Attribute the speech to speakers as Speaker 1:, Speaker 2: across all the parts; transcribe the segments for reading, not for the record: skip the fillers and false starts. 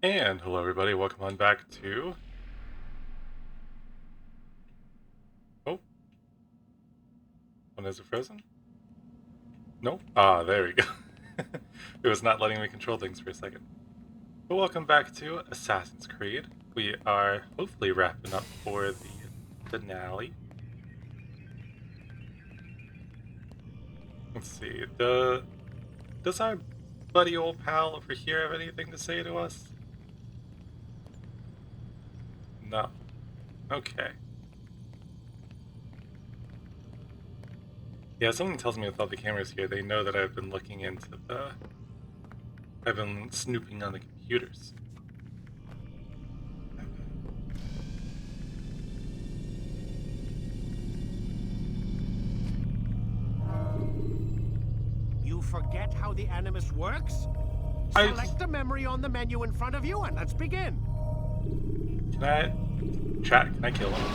Speaker 1: And hello everybody, welcome on back to... Oh, when is it frozen? Nope. Ah, there we go. It was not letting me control things for a second. But welcome back to Assassin's Creed. We are hopefully wrapping up for the finale. Let's see, does our buddy old pal over here have anything to say to us? No. Okay. Yeah, something tells me with all the cameras here, they know that I've been looking into I've been snooping on the computers.
Speaker 2: You forget how the Animus works?
Speaker 1: I...
Speaker 2: Select a memory on the menu in front of you and let's begin.
Speaker 1: Can I... Chat, can I kill him?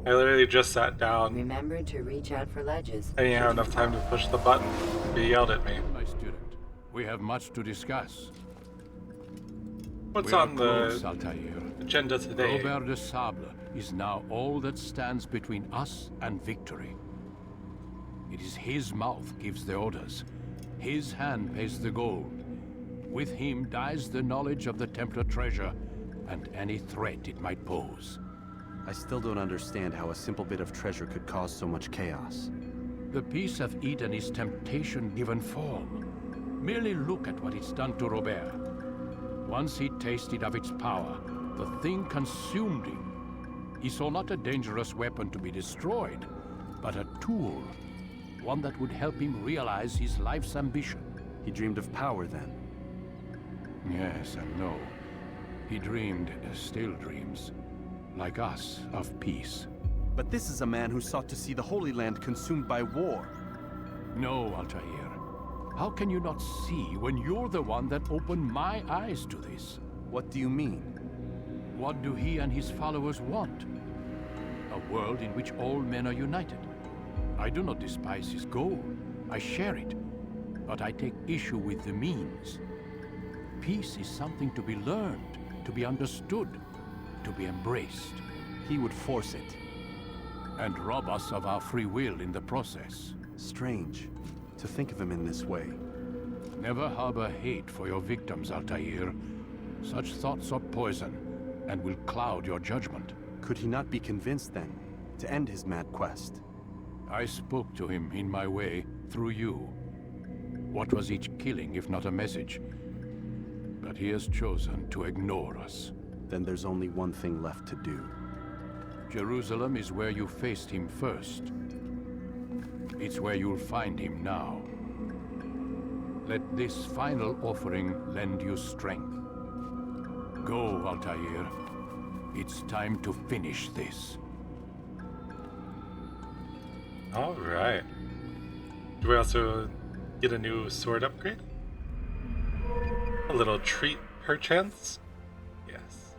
Speaker 1: I literally just sat down.
Speaker 3: Remember to reach out for ledges.
Speaker 1: I didn't have enough time to push the button. He yelled at me.
Speaker 4: My student, we have much to discuss.
Speaker 1: What's
Speaker 4: We are
Speaker 1: on the
Speaker 4: close, Altair.
Speaker 1: agenda today?
Speaker 4: Robert de Sable is now all that stands between us and victory. It is his mouth gives the orders. His hand pays the gold. With him dies the knowledge of the Templar treasure and any threat it might pose.
Speaker 5: I still don't understand how a simple bit of treasure could cause so much chaos.
Speaker 4: The Peace of Eden is temptation given form. Merely look at what it's done to Robert. Once he tasted of its power, the thing consumed him. He saw not a dangerous weapon to be destroyed, but a tool. One that would help him realize his life's ambition.
Speaker 5: He dreamed of power then.
Speaker 4: Yes and no. He dreamed, still dreams, like us, of peace.
Speaker 5: But this is a man who sought to see the Holy Land consumed by war.
Speaker 4: No, Altair. How can you not see when you're the one that opened my eyes to this?
Speaker 5: What do you mean?
Speaker 4: What do he and his followers want? A world in which all men are united. I do not despise his goal. I share it. But I take issue with the means. Peace is something to be learned, to be understood, to be embraced.
Speaker 5: He would force it.
Speaker 4: And rob us of our free will in the process.
Speaker 5: Strange to think of him in this way.
Speaker 4: Never harbor hate for your victims, Altair. Such thoughts are poison, and will cloud your judgment.
Speaker 5: Could he not be convinced then, to end his mad quest?
Speaker 4: I spoke to him in my way, through you. What was each killing if not a message? But he has chosen to ignore us.
Speaker 5: Then there's only one thing left to do.
Speaker 4: Jerusalem is where you faced him first. It's where you'll find him now. Let this final offering lend you strength. Go, Altair. It's time to finish this.
Speaker 1: Alright. Do we also get a new sword upgrade? A little treat, perchance? Yes.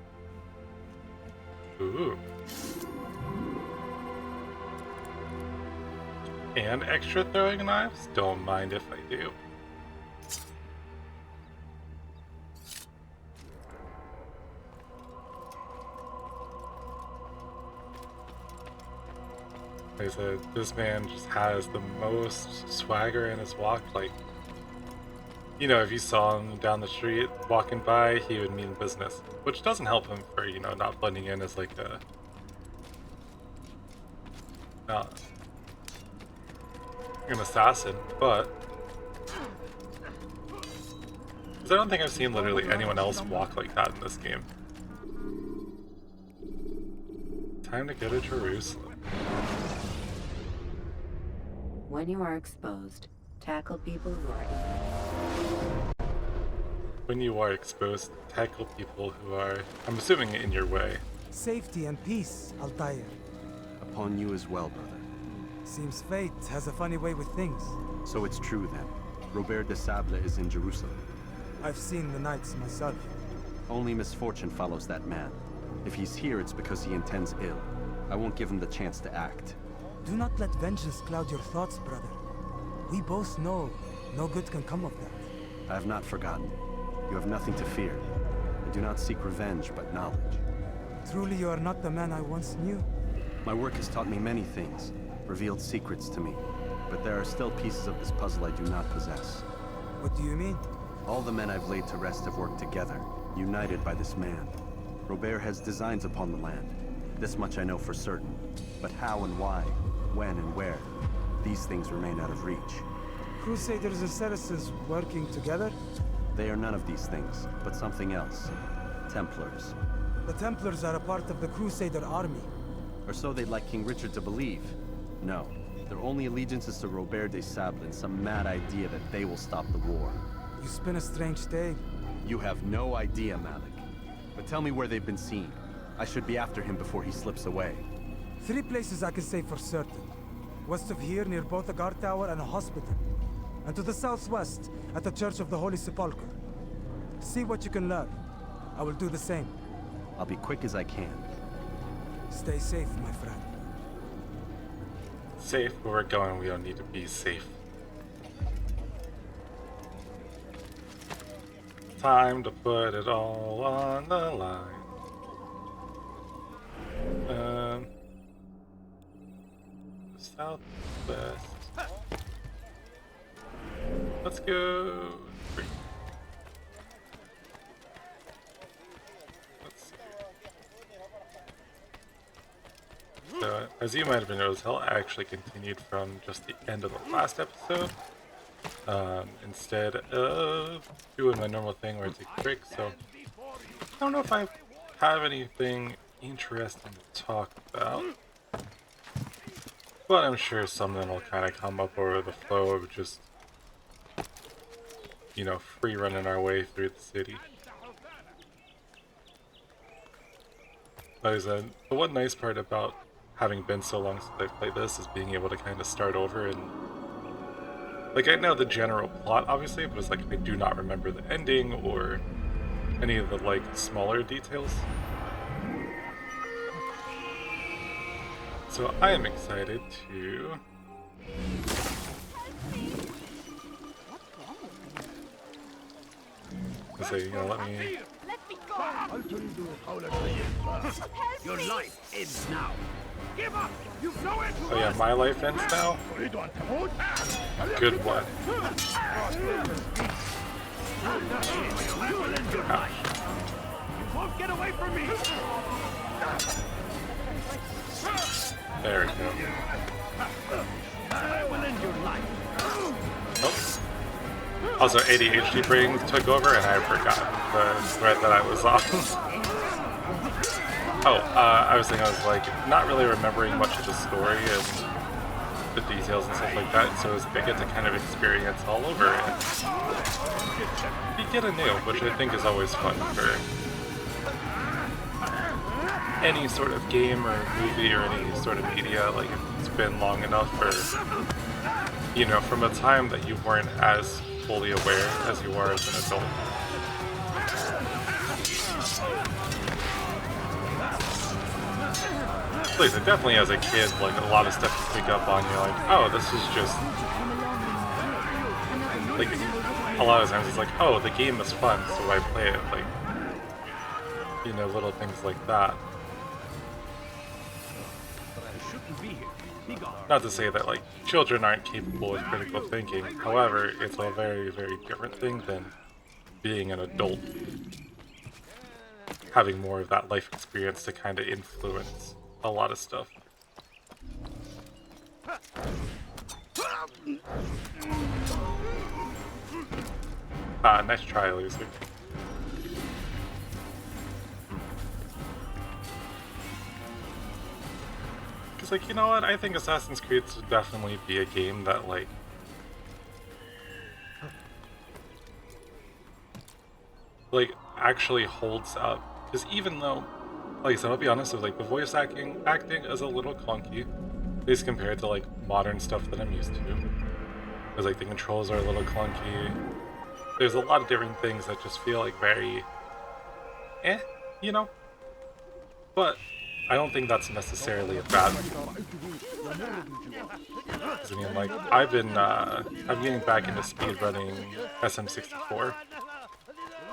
Speaker 1: Ooh. And extra throwing knives? Don't mind if I do. Like I said, this man just has the most swagger in his walk. Like, you know, if you saw him down the street walking by, he would mean business. Which doesn't help him for, you know, not blending in as like a... an assassin, but... Because I don't think I've seen literally anyone else walk like that in this game. Time to go to Jerusalem.
Speaker 3: When you are exposed, tackle people who are
Speaker 1: When you are exposed, tackle people who are, I'm assuming, in your way.
Speaker 6: Safety and peace, Altair.
Speaker 5: Upon you as well, brother.
Speaker 6: Seems fate has a funny way with things.
Speaker 5: So it's true then. Robert de Sable is in Jerusalem.
Speaker 6: I've seen the knights myself.
Speaker 5: Only misfortune follows that man. If he's here, it's because he intends ill. I won't give him the chance to act.
Speaker 6: Do not let vengeance cloud your thoughts, brother. We both know no good can come of that.
Speaker 5: I have not forgotten. You have nothing to fear. I do not seek revenge, but knowledge.
Speaker 6: Truly you are not the man I once knew.
Speaker 5: My work has taught me many things, revealed secrets to me. But there are still pieces of this puzzle I do not possess.
Speaker 6: What do you mean?
Speaker 5: All the men I've laid to rest have worked together, united by this man. Robert has designs upon the land. This much I know for certain. But how and why, when and where, these things remain out of reach.
Speaker 6: Crusaders and citizens working together?
Speaker 5: They are none of these things, but something else. Templars.
Speaker 6: The Templars are a part of the Crusader army.
Speaker 5: Or so they'd like King Richard to believe. No, their only allegiance is to Robert de Sable and some mad idea that they will stop the war.
Speaker 6: You spin a strange tale.
Speaker 5: You have no idea, Malik. But tell me where they've been seen. I should be after him before he slips away.
Speaker 6: 3 places I can say for certain. West of here, near both a guard tower and a hospital. And to the southwest, at the Church of the Holy Sepulchre. See what you can learn. I will do the same.
Speaker 5: I'll be quick as I can.
Speaker 6: Stay safe, my friend.
Speaker 1: Safe where we're going, we don't need to be safe. Time to put it all on the line. Southwest. Let's go. Free. Let's see. So, as you might have noticed, Hell actually continued from just the end of the last episode. Instead of doing my normal thing where I take a break, so I don't know if I have anything interesting to talk about, but I'm sure something will kind of come up over the flow of just, you know, free running our way through the city. Like I said, the one nice part about having been so long since I played this is being able to kind of start over and, like, I know the general plot, obviously, but it's like I do not remember the ending or any of the, like, smaller details. So I am excited to... Let's say, you know, let me...
Speaker 2: Your life ends now. Give up! You know it!
Speaker 1: Oh yeah, my life ends now? Good one.
Speaker 2: You won't get away from me!
Speaker 1: There we go.
Speaker 2: I will end your life.
Speaker 1: Oh. Also, ADHD brain took over and I forgot the thread that I was on. I was thinking, I was like, not really remembering much of the story and the details and stuff like that, so I get to kind of experience all over it. You get anew, which I think is always fun for any sort of game or movie or any sort of media. Like, if it's been long enough, or, you know, from a time that you weren't as fully aware as you are as an adult. At least, definitely as a kid, like, a lot of stuff you pick up on, you're like, oh, this is just, like, a lot of times it's like, oh, the game is fun, so I play it, like, you know, little things like that. Not to say that, like, children aren't capable of critical thinking, however, it's a very, very different thing than being an adult. Having more of that life experience to kind of influence a lot of stuff. Ah, nice try, loser. Because, like, you know what? I think Assassin's Creed should definitely be a game that, like actually holds up. Because even though, like I said, I'll be honest with, like, the voice acting is a little clunky, at least compared to, like, modern stuff that I'm used to. Because, like, the controls are a little clunky. There's a lot of different things that just feel, like, very you know? But I don't think that's necessarily a bad thing. I mean, like, I'm getting back into speedrunning SM64.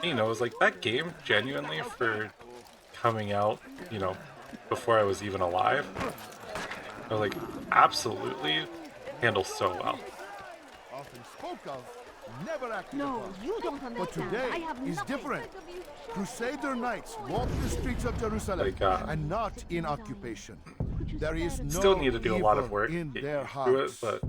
Speaker 1: you know, it was like that game genuinely for coming out, you know, before I was even alive. I was like, absolutely handles so well.
Speaker 7: Often spoke of, never acted
Speaker 8: No,
Speaker 7: upon.
Speaker 8: you don't
Speaker 7: But
Speaker 8: understand.
Speaker 7: today
Speaker 8: I have
Speaker 7: is
Speaker 8: nothing.
Speaker 7: different. Crusader knights walk the streets of Jerusalem
Speaker 1: Like,
Speaker 7: and not in occupation.
Speaker 8: Could you
Speaker 7: There
Speaker 8: spare
Speaker 7: is
Speaker 8: a
Speaker 7: no
Speaker 1: Still need to do a lot of
Speaker 7: evil
Speaker 1: work
Speaker 7: in
Speaker 1: to get
Speaker 7: their
Speaker 1: used to it,
Speaker 7: hearts.
Speaker 1: but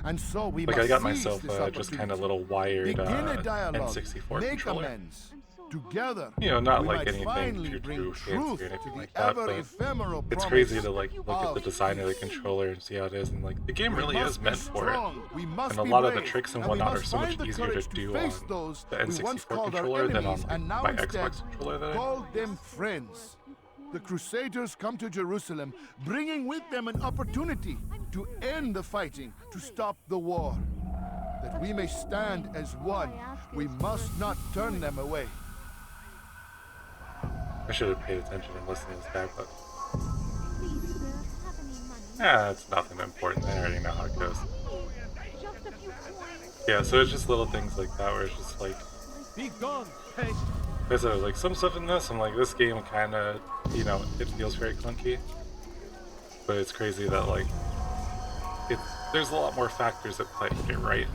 Speaker 7: And so we
Speaker 1: like
Speaker 7: must
Speaker 1: I got
Speaker 7: seize
Speaker 1: myself
Speaker 7: this
Speaker 1: just kind of
Speaker 7: opportunity.
Speaker 1: little wired
Speaker 7: Begin a dialogue,
Speaker 1: N64
Speaker 7: make
Speaker 1: controller.
Speaker 7: amends. Together,
Speaker 1: You know, not
Speaker 7: we
Speaker 1: like
Speaker 7: might
Speaker 1: anything
Speaker 7: finally
Speaker 1: too
Speaker 7: bring
Speaker 1: fancy
Speaker 7: truth
Speaker 1: or
Speaker 7: to
Speaker 1: anything
Speaker 7: the
Speaker 1: like that,
Speaker 7: ever
Speaker 1: but
Speaker 7: ephemeral
Speaker 1: it's
Speaker 7: promise
Speaker 1: crazy to like look at the
Speaker 7: of
Speaker 1: design of the
Speaker 7: peace.
Speaker 1: controller and see how it is, and like the game
Speaker 7: We
Speaker 1: really
Speaker 7: must
Speaker 1: is
Speaker 7: be
Speaker 1: meant for it.
Speaker 7: strong. We must
Speaker 1: And a
Speaker 7: be
Speaker 1: lot of the
Speaker 7: brave.
Speaker 1: tricks and
Speaker 7: And we
Speaker 1: whatnot are
Speaker 7: must
Speaker 1: so much
Speaker 7: find the
Speaker 1: easier to
Speaker 7: courage
Speaker 1: do
Speaker 7: face
Speaker 1: on
Speaker 7: those
Speaker 1: the
Speaker 7: we once
Speaker 1: N64
Speaker 7: called our
Speaker 1: controller than on
Speaker 7: enemies, and now
Speaker 1: my
Speaker 7: instead
Speaker 1: Xbox controller that I
Speaker 7: call them friends. The Crusaders come to Jerusalem, bringing with them an opportunity to end the fighting, to stop the war. That we may stand as one, we must not turn them away.
Speaker 1: I should have paid attention and listened to this guy, but
Speaker 8: Please, sir, have any money?
Speaker 1: yeah, it's nothing important. I already know how it goes.
Speaker 8: Just a few coins.
Speaker 1: Yeah, so it's just little things like that where it's just like,
Speaker 2: Be gone, pest.
Speaker 1: I said, like some stuff in this, I'm like, this game kind of, you know, it feels very clunky, but it's crazy that like, there's a lot more factors at play here, right?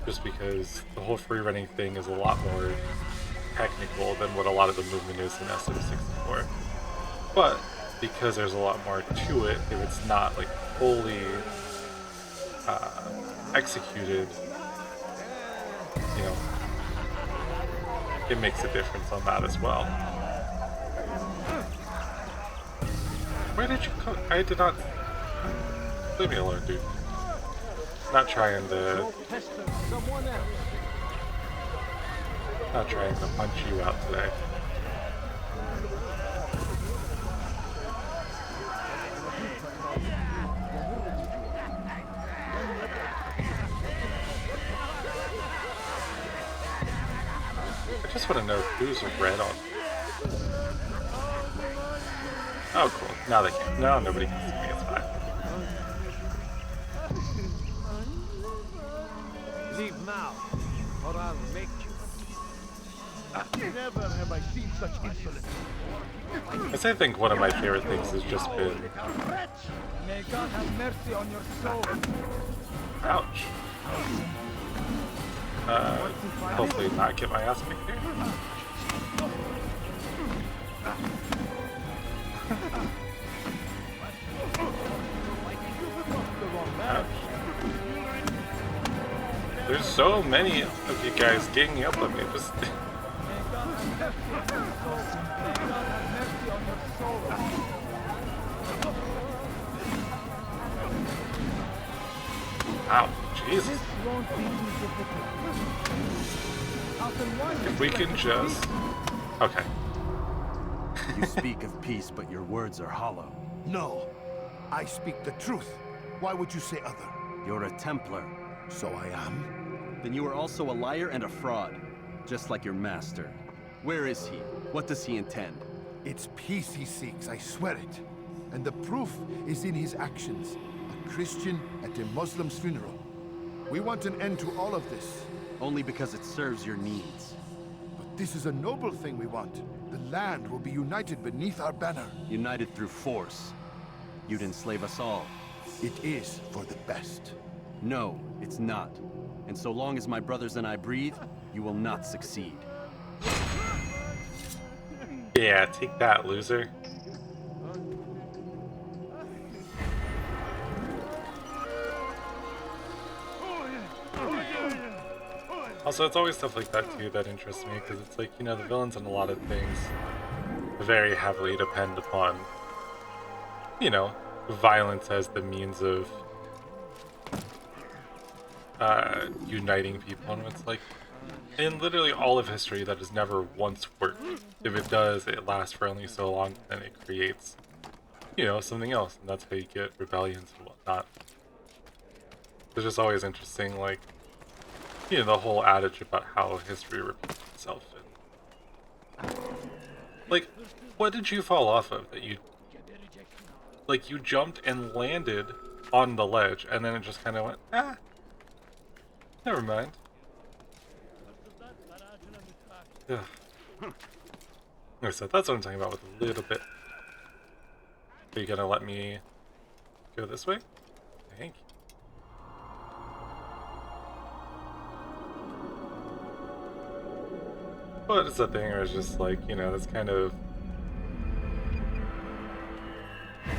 Speaker 1: Just because the whole free running thing is a lot more technical than what a lot of the movement is in SM64. But because there's a lot more to it, if it's not like fully executed, you know, it makes a difference on that as well. Where did you come? I did not. Leave me alone, dude. Not trying to.
Speaker 2: Pester someone else.
Speaker 1: Not trying to punch you out today. I just want to know who's red on. Oh, cool. Now they can. Now nobody can see me. It's fine.
Speaker 2: Leave now, or I'll make you.
Speaker 7: Never have I seen such insolence.
Speaker 1: I think one of my favorite things has just been.
Speaker 6: May God have mercy on your soul.
Speaker 1: Ouch. Hopefully not get my ass kicked here. Ouch. There's so many of you guys ganging up on me. Just Ow, Jesus. If we can just... Okay.
Speaker 5: You speak of peace, but your words are hollow.
Speaker 7: No, I speak the truth. Why would you say other?
Speaker 5: You're a Templar.
Speaker 7: So I am.
Speaker 5: Then you are also a liar and a fraud, just like your master. Where is he? What does he intend?
Speaker 7: It's peace he seeks, I swear it. And the proof is in his actions. A Christian at a Muslim's funeral. We want an end to all of this.
Speaker 5: Only because it serves your needs.
Speaker 7: But this is a noble thing we want. The land will be united beneath our banner.
Speaker 5: United through force. You'd enslave us all.
Speaker 7: It is for the best.
Speaker 5: No, it's not. And so long as my brothers and I breathe, you will not succeed.
Speaker 1: Yeah, take that, loser. Also, it's always stuff like that too that interests me, because it's like, you know, the villains in a lot of things very heavily depend upon, you know, violence as the means of uniting people. And it's like, in literally all of history, that has never once worked. If it does, it lasts for only so long, and it creates, you know, something else, and that's how you get rebellions and whatnot. It's just always interesting, like, you know, the whole adage about how history repeats itself. And, like, what did you fall off of that you, like, you jumped and landed on the ledge, and then it just kind of went, ah, never mind. Ugh. So that's what I'm talking about with a little bit. Are you gonna let me go this way? Thank you. But it's a thing where it's just like, you know, that's kind of...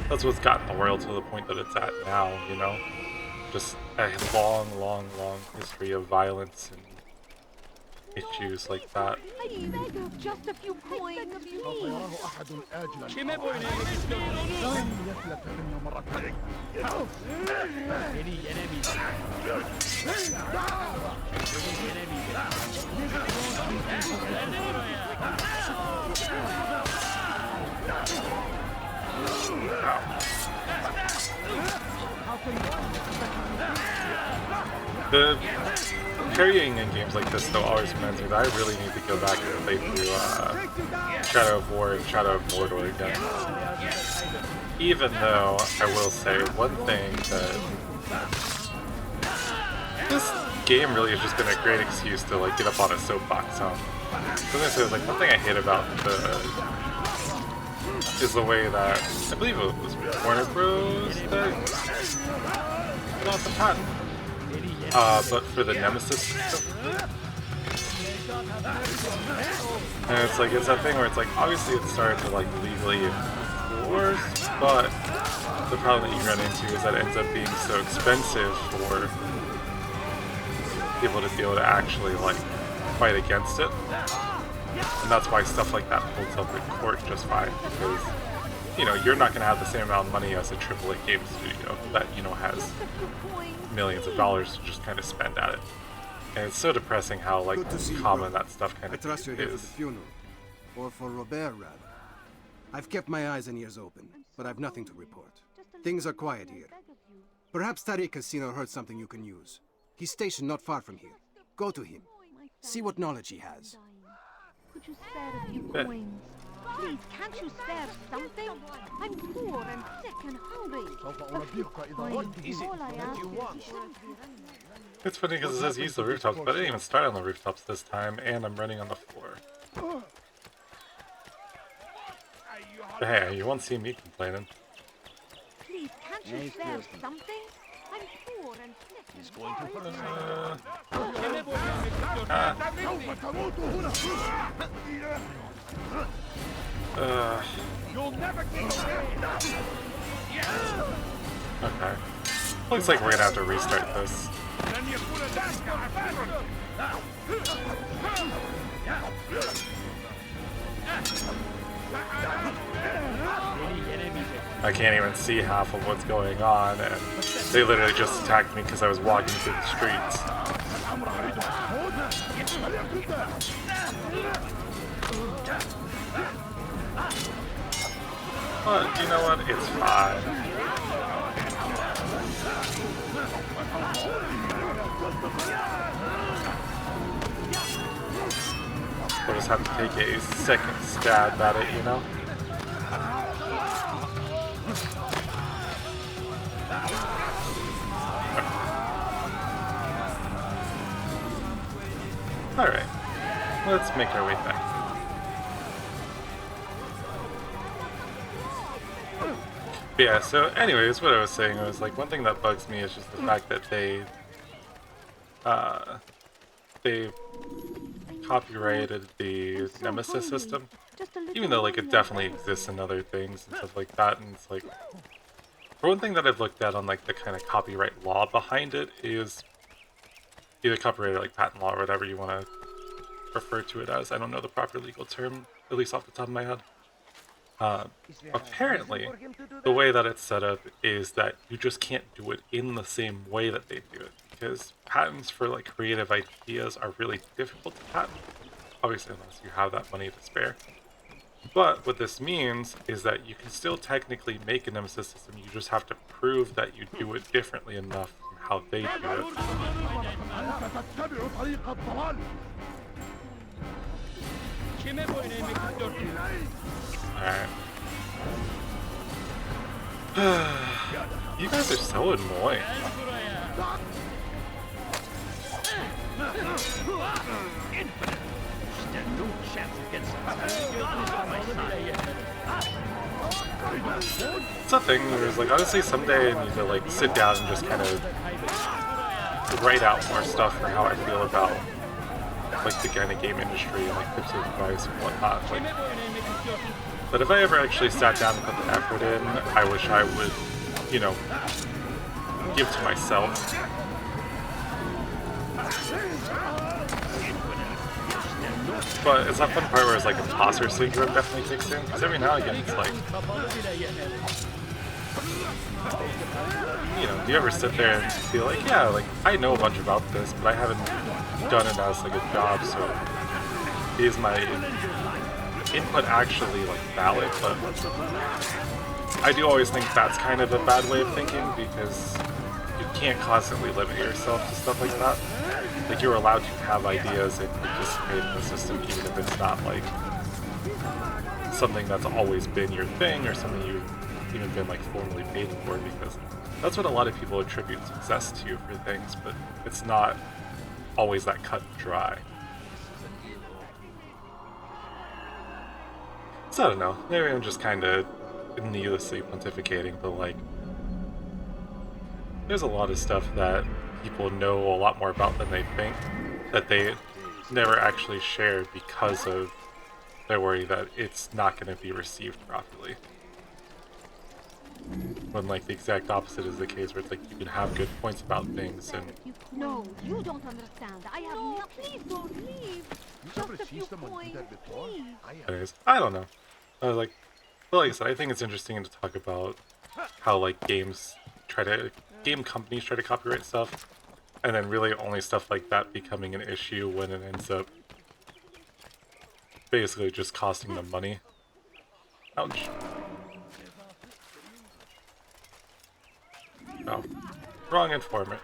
Speaker 1: That's what's gotten the world to the point that it's at now, you know? Just a long, long, long history of violence and issues like that.
Speaker 8: Just a few coins, please.
Speaker 1: The carrying in games like this, though, always reminds me that I really need to go back and play through Shadow of War and Shadow of Mordor again. Even though, I will say, one thing that... This game really has just been a great excuse to, like, get up on a soapbox on. So I was gonna say, like, one thing I hate about is the way that... I believe it was Warner Bros. That got the patent. But for the Nemesis system. And it's like, it's that thing where it's like, obviously it started to like legally enforce, but the problem that you run into is that it ends up being so expensive for people to be able to actually like fight against it. And that's why stuff like that holds up in court just fine, because you know, you're not going to have the same amount of money as a AAA game studio that, you know, has millions of dollars to just kind of spend at it. And it's so depressing how, like, common that stuff kind
Speaker 9: I
Speaker 1: of
Speaker 9: trust you're here for the
Speaker 1: is.
Speaker 9: funeral. Or for Robert, rather. I've kept my eyes and ears open, but I've nothing to report. Things are quiet here. Perhaps Tariq has seen or heard something you can use. He's stationed not far from here. Go to him. See what knowledge he has.
Speaker 8: Could you spare a few coins? Please, can't you spare something? I'm poor and sick and hungry. A few coins. All I ask is
Speaker 1: It's funny because it says use the rooftops, but I didn't even start on the rooftops this time, and I'm running on the floor. But hey, you won't see me complaining.
Speaker 8: Please, can't you spare something? I'm poor and sick. He's going
Speaker 1: Okay. Looks like we're gonna have to restart this. I can't even see half of what's going on, and they literally just attacked me because I was walking through the streets. But you know what? It's fine. We'll just have to take a second stab at it, you know? Alright, let's make our way back. But yeah, so anyways, what I was saying was like, one thing that bugs me is just the fact that they copyrighted the Nemesis system, even though like it definitely exists in other things and stuff like that. And it's like, for one thing that I've looked at on like the kind of copyright law behind it is either copyright or like patent law or whatever you want to refer to it as. I don't know the proper legal term, at least off the top of my head. Apparently, the way that it's set up is that you just can't do it in the same way that they do it, because patents for like creative ideas are really difficult to patent, obviously unless you have that money to spare. But what this means is that you can still technically make a Nemesis system, you just have to prove that you do it differently enough from how they do it. Alright. You guys are so annoying.
Speaker 2: chance against God is on my side.
Speaker 1: It's a thing where it's like, honestly, someday I need to like sit down and just kind of write out more stuff for how I feel about like the kind of game industry and like tips of advice and whatnot. Like, but if I ever actually sat down and put the effort in, I wish I would, you know, give to myself. But it's that fun part where it's like imposter syndrome definitely kicks in, because every now and again it's like, you know, do you ever sit there and feel like, yeah, like I know a bunch about this, but I haven't done it as like a job, so is my input actually like valid? But I do always think that's kind of a bad way of thinking, because you can't constantly limit yourself to stuff like that. Like, you're allowed to have ideas and participate in the system, even if it's not like something that's always been your thing or something you've even been like formally paid for, because that's what a lot of people attribute success to for things, but it's not always that cut and dry. So I don't know, maybe I'm just kind of needlessly pontificating, but like, there's a lot of stuff that people know a lot more about than they think, that they never actually share because of their worry that it's not going to be received properly. When like the exact opposite is the case, where it's like you can have good points about things and...
Speaker 8: No, you don't understand. I have no, please don't leave. Just a few coins, please.
Speaker 1: Anyways, I don't know. Like I said, I think it's interesting to talk about how like game companies try to copyright stuff, and then really only stuff like that becoming an issue when it ends up basically just costing them money. Ouch. No. Wrong informant.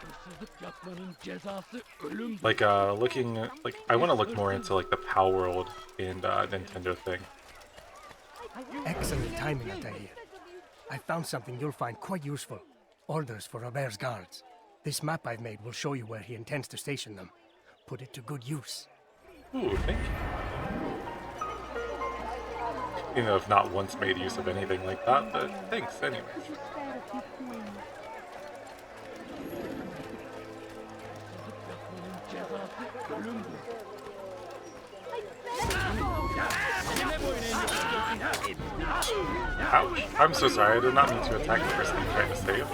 Speaker 1: Like, like, I want to look more into, like, the Pal World and, Nintendo thing.
Speaker 10: Excellent timing, Altair. I found something you'll find quite useful. Orders for Robert's guards. This map I've made will show you where he intends to station them. Put it to good use.
Speaker 1: Ooh, thank you. You know, I've not once made use of anything like that, but thanks anyways. Ouch. I'm so sorry, I did not mean to attack the person I'm trying to save.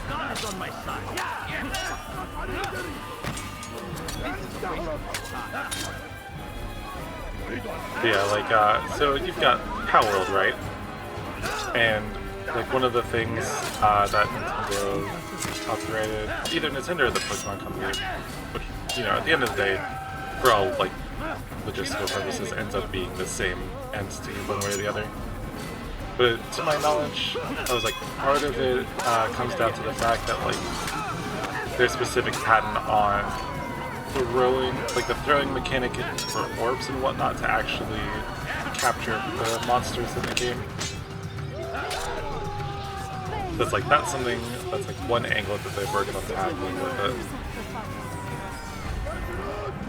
Speaker 2: God is on my side.
Speaker 1: Yeah, like, so you've got Pal World, right? And, like, one of the things that Nintendo copyrighted, either Nintendo or the Pokemon Company, which, you know, at the end of the day, for all, like, logistical purposes, ends up being the same entity one way or the other. But to my knowledge, I was like, part of it comes down to the fact that, like, there's specific patent on throwing, like the throwing mechanic for orbs and whatnot to actually capture the monsters in the game. That's like, that's something, that's like one angle that they're working on tackling with it.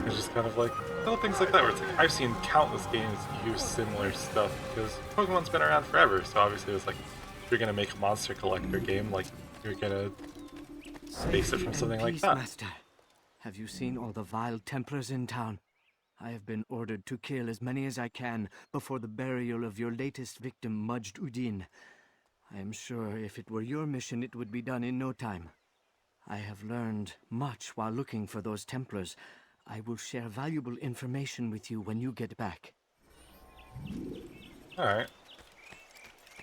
Speaker 1: It's just kind of like, little things like that where it's like, I've seen countless games use similar stuff because Pokemon's been around forever, so obviously it's like, if you're gonna make a monster collector game, like, you're gonna base it from something like that.
Speaker 11: Master. Have you seen all the vile Templars in town? I have been ordered to kill as many as I can before the burial of your latest victim, Majd Udin. I am sure if it were your mission, it would be done in no time. I have learned much while looking for those Templars. I will share valuable information with you when you get back.
Speaker 1: Alright.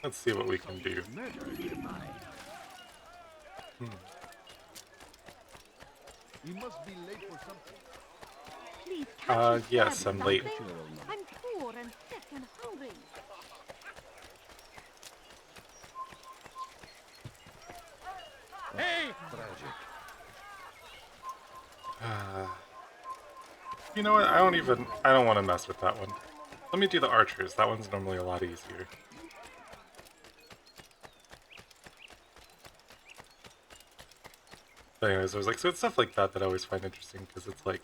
Speaker 1: Let's see what we can do.
Speaker 7: You must be late for something.
Speaker 8: Please, can't you
Speaker 1: yes,
Speaker 8: spare
Speaker 1: I'm
Speaker 8: me
Speaker 1: late.
Speaker 8: something? I'm poor and sick and hungry.
Speaker 2: Hey!
Speaker 1: You know what, I don't want to mess with that one. Let me do the archers, that one's normally a lot easier. But anyways, I was like, so it's stuff like that that I always find interesting, because it's like,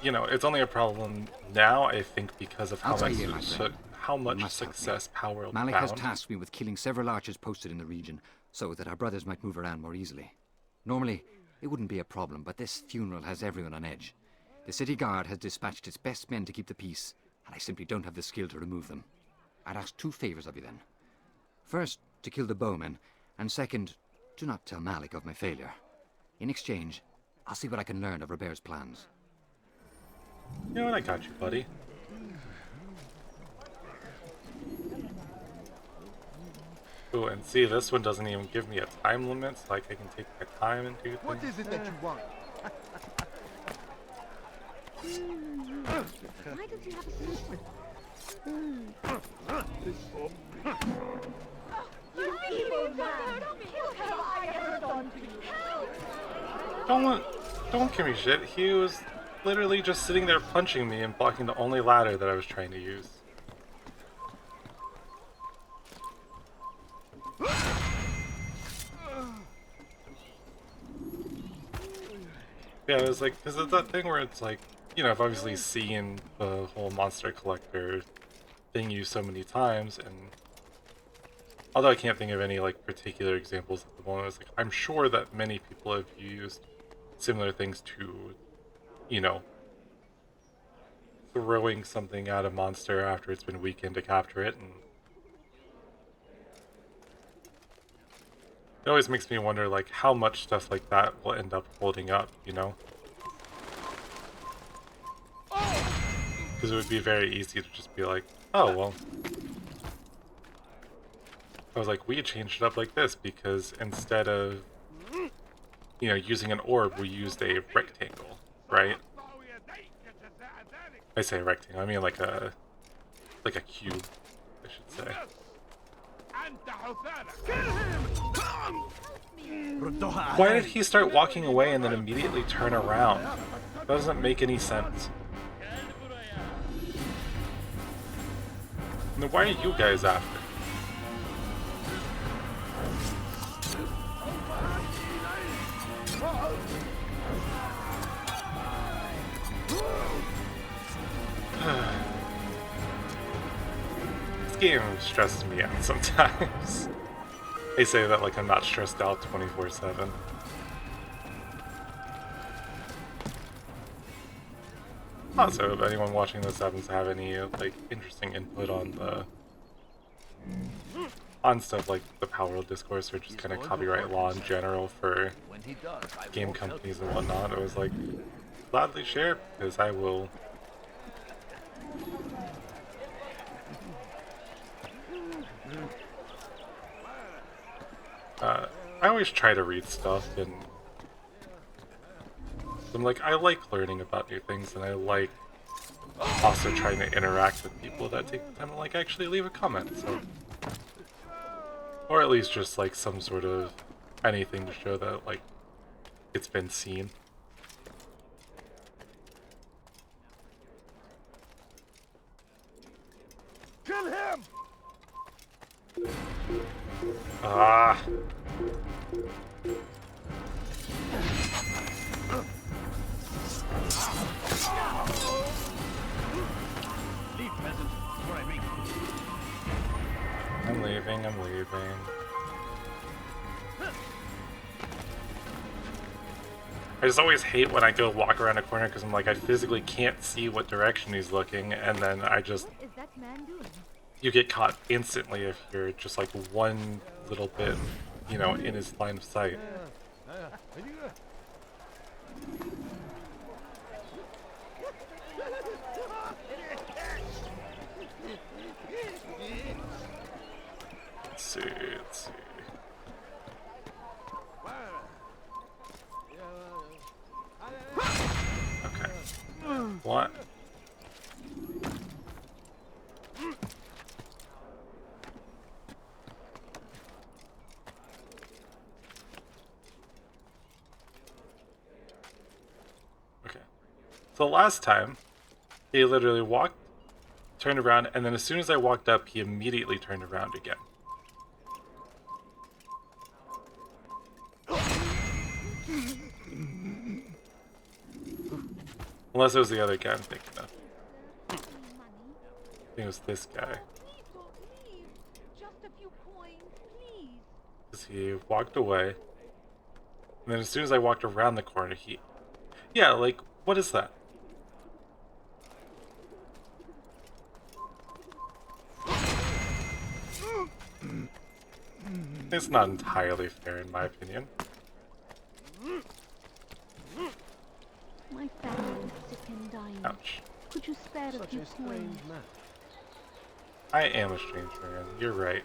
Speaker 1: you know, it's only a problem now, I think, because of how much success Power
Speaker 12: Malik
Speaker 1: found.
Speaker 12: has tasked me with killing several archers posted in the region, so that our brothers might move around more easily. Normally, it wouldn't be a problem, but this funeral has everyone on edge. The city guard has dispatched its best men to keep the peace, and I simply don't have the skill to remove them. I'd ask 2 favors of you then. First, to kill the bowmen, and second, do not tell Malik of my failure. In exchange, I'll see what I can learn of Robert's plans.
Speaker 1: You know what, I got you, buddy. Ooh, and see, this one doesn't even give me a time limit, so like I can take my time and do things.
Speaker 7: What is it that you want?
Speaker 8: Why does he have a sister? You evil man! Kill her! I ever done to you! Help!
Speaker 1: Don't give me shit. He was literally just sitting there punching me and blocking the only ladder that I was trying to use. Yeah, it was like, because it's that thing where it's like, you know, I've obviously seen the whole monster collector thing used so many times, and although I can't think of any like particular examples at the moment, it's like I'm sure that many people have used similar things to, you know, throwing something at a monster after it's been weakened to capture it, and it always makes me wonder like how much stuff like that will end up holding up, you know? Because it would be very easy to just be like, oh well, I was like, we changed it up like this because instead of, you know, using an orb, we used a rectangle, right? I say rectangle, I mean like a cube, I should say. Why did he start walking away and then immediately turn around? That doesn't make any sense. Now, why are you guys after? This game stresses me out sometimes. I say that like I'm not stressed out 24/7. Also, if anyone watching this happens to have any like interesting input on stuff like the Power Discourse or just kind of copyright law in general for game companies and whatnot, I was like, gladly share, because I will. I always try to read stuff, and I'm like, I like learning about new things, and I like also trying to interact with people that take the time to like actually leave a comment, so, or at least just like some sort of anything to show that like it's been seen.
Speaker 7: Kill him!
Speaker 1: Ah.
Speaker 2: Leave, peasant, before I make
Speaker 1: I'm leaving. I just always hate when I go walk around a corner because I'm like, I physically can't see what direction he's looking, and then I just...
Speaker 8: What is that man doing?
Speaker 1: You get caught instantly if you're just like one little bit, you know, in his line of sight. Let's see. Okay. What? Okay. So last time, he literally walked, turned around, and then as soon as I walked up, he immediately turned around again. Unless it was the other guy I'm thinking of. I think it was this guy.
Speaker 8: Just a few coins, please.
Speaker 1: Because he walked away. And then as soon as I walked around the corner, he... Yeah, like, what is that? It's not entirely fair, in my opinion.
Speaker 8: My family is sick and dying.
Speaker 1: Ouch.
Speaker 8: Could you spare a few coins?
Speaker 1: I am a strange man. You're right.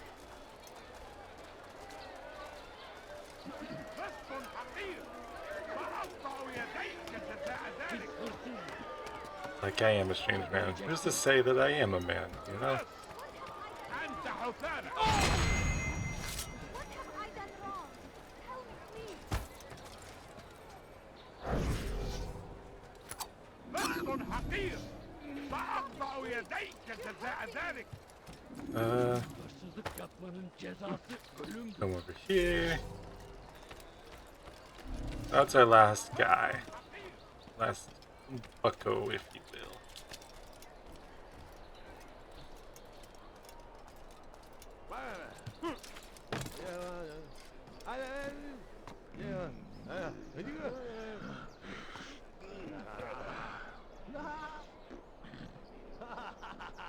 Speaker 1: Like, I am a strange man. Who's to say that I am a man, you know? Come over here. That's our last guy. Last bucko, if you will.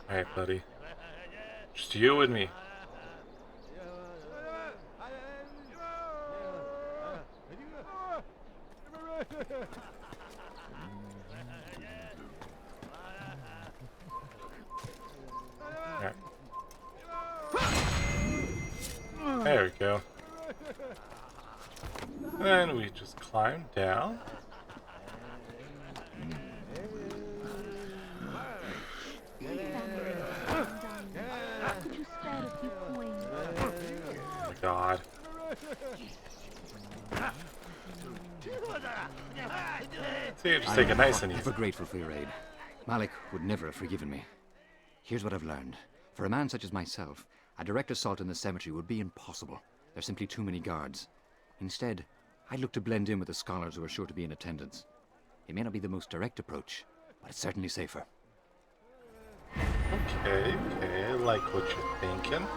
Speaker 1: Alright, buddy. Just you and me. Alright. There we go. Then we just climb down.
Speaker 8: Could you spare a few coins?
Speaker 1: Oh my god. See, just take it nice and easy.
Speaker 12: Ever grateful for your aid. Malik would never have forgiven me. Here's what I've learned. For a man such as myself, a direct assault on the cemetery would be impossible. There's simply too many guards. Instead, I'd look to blend in with the scholars who are sure to be in attendance. It may not be the most direct approach, but it's certainly safer.
Speaker 1: Okay, I like what you're thinking.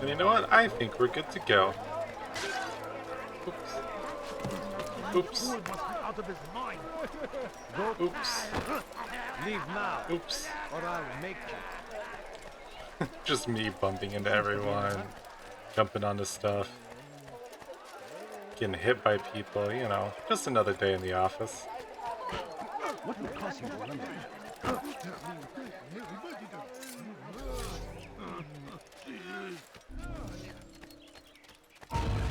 Speaker 1: And you know what? I think we're good to go. Oops. Oops.
Speaker 2: Out of his mind.
Speaker 1: Oops.
Speaker 2: Leave now.
Speaker 1: Oops.
Speaker 2: Or I'll make you.
Speaker 1: Just me bumping into everyone, jumping onto stuff, getting hit by people, you know, just another day in the office.
Speaker 2: What will cause you to remember?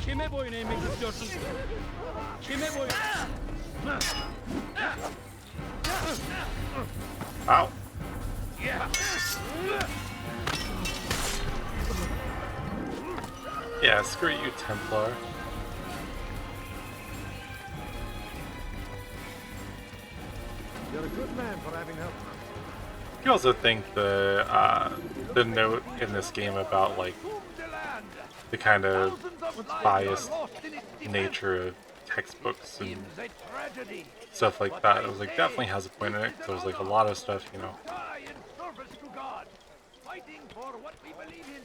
Speaker 13: Kime boyun eğmek istiyorsun? Kime boyun?
Speaker 1: Ow. Yeah, screw you, Templar.
Speaker 2: You're a good man for having helped.
Speaker 1: You also think the note in this game about like the kind of biased nature of textbooks and stuff like that, it was like definitely has a point in it. Because there was like a lot of stuff, you know.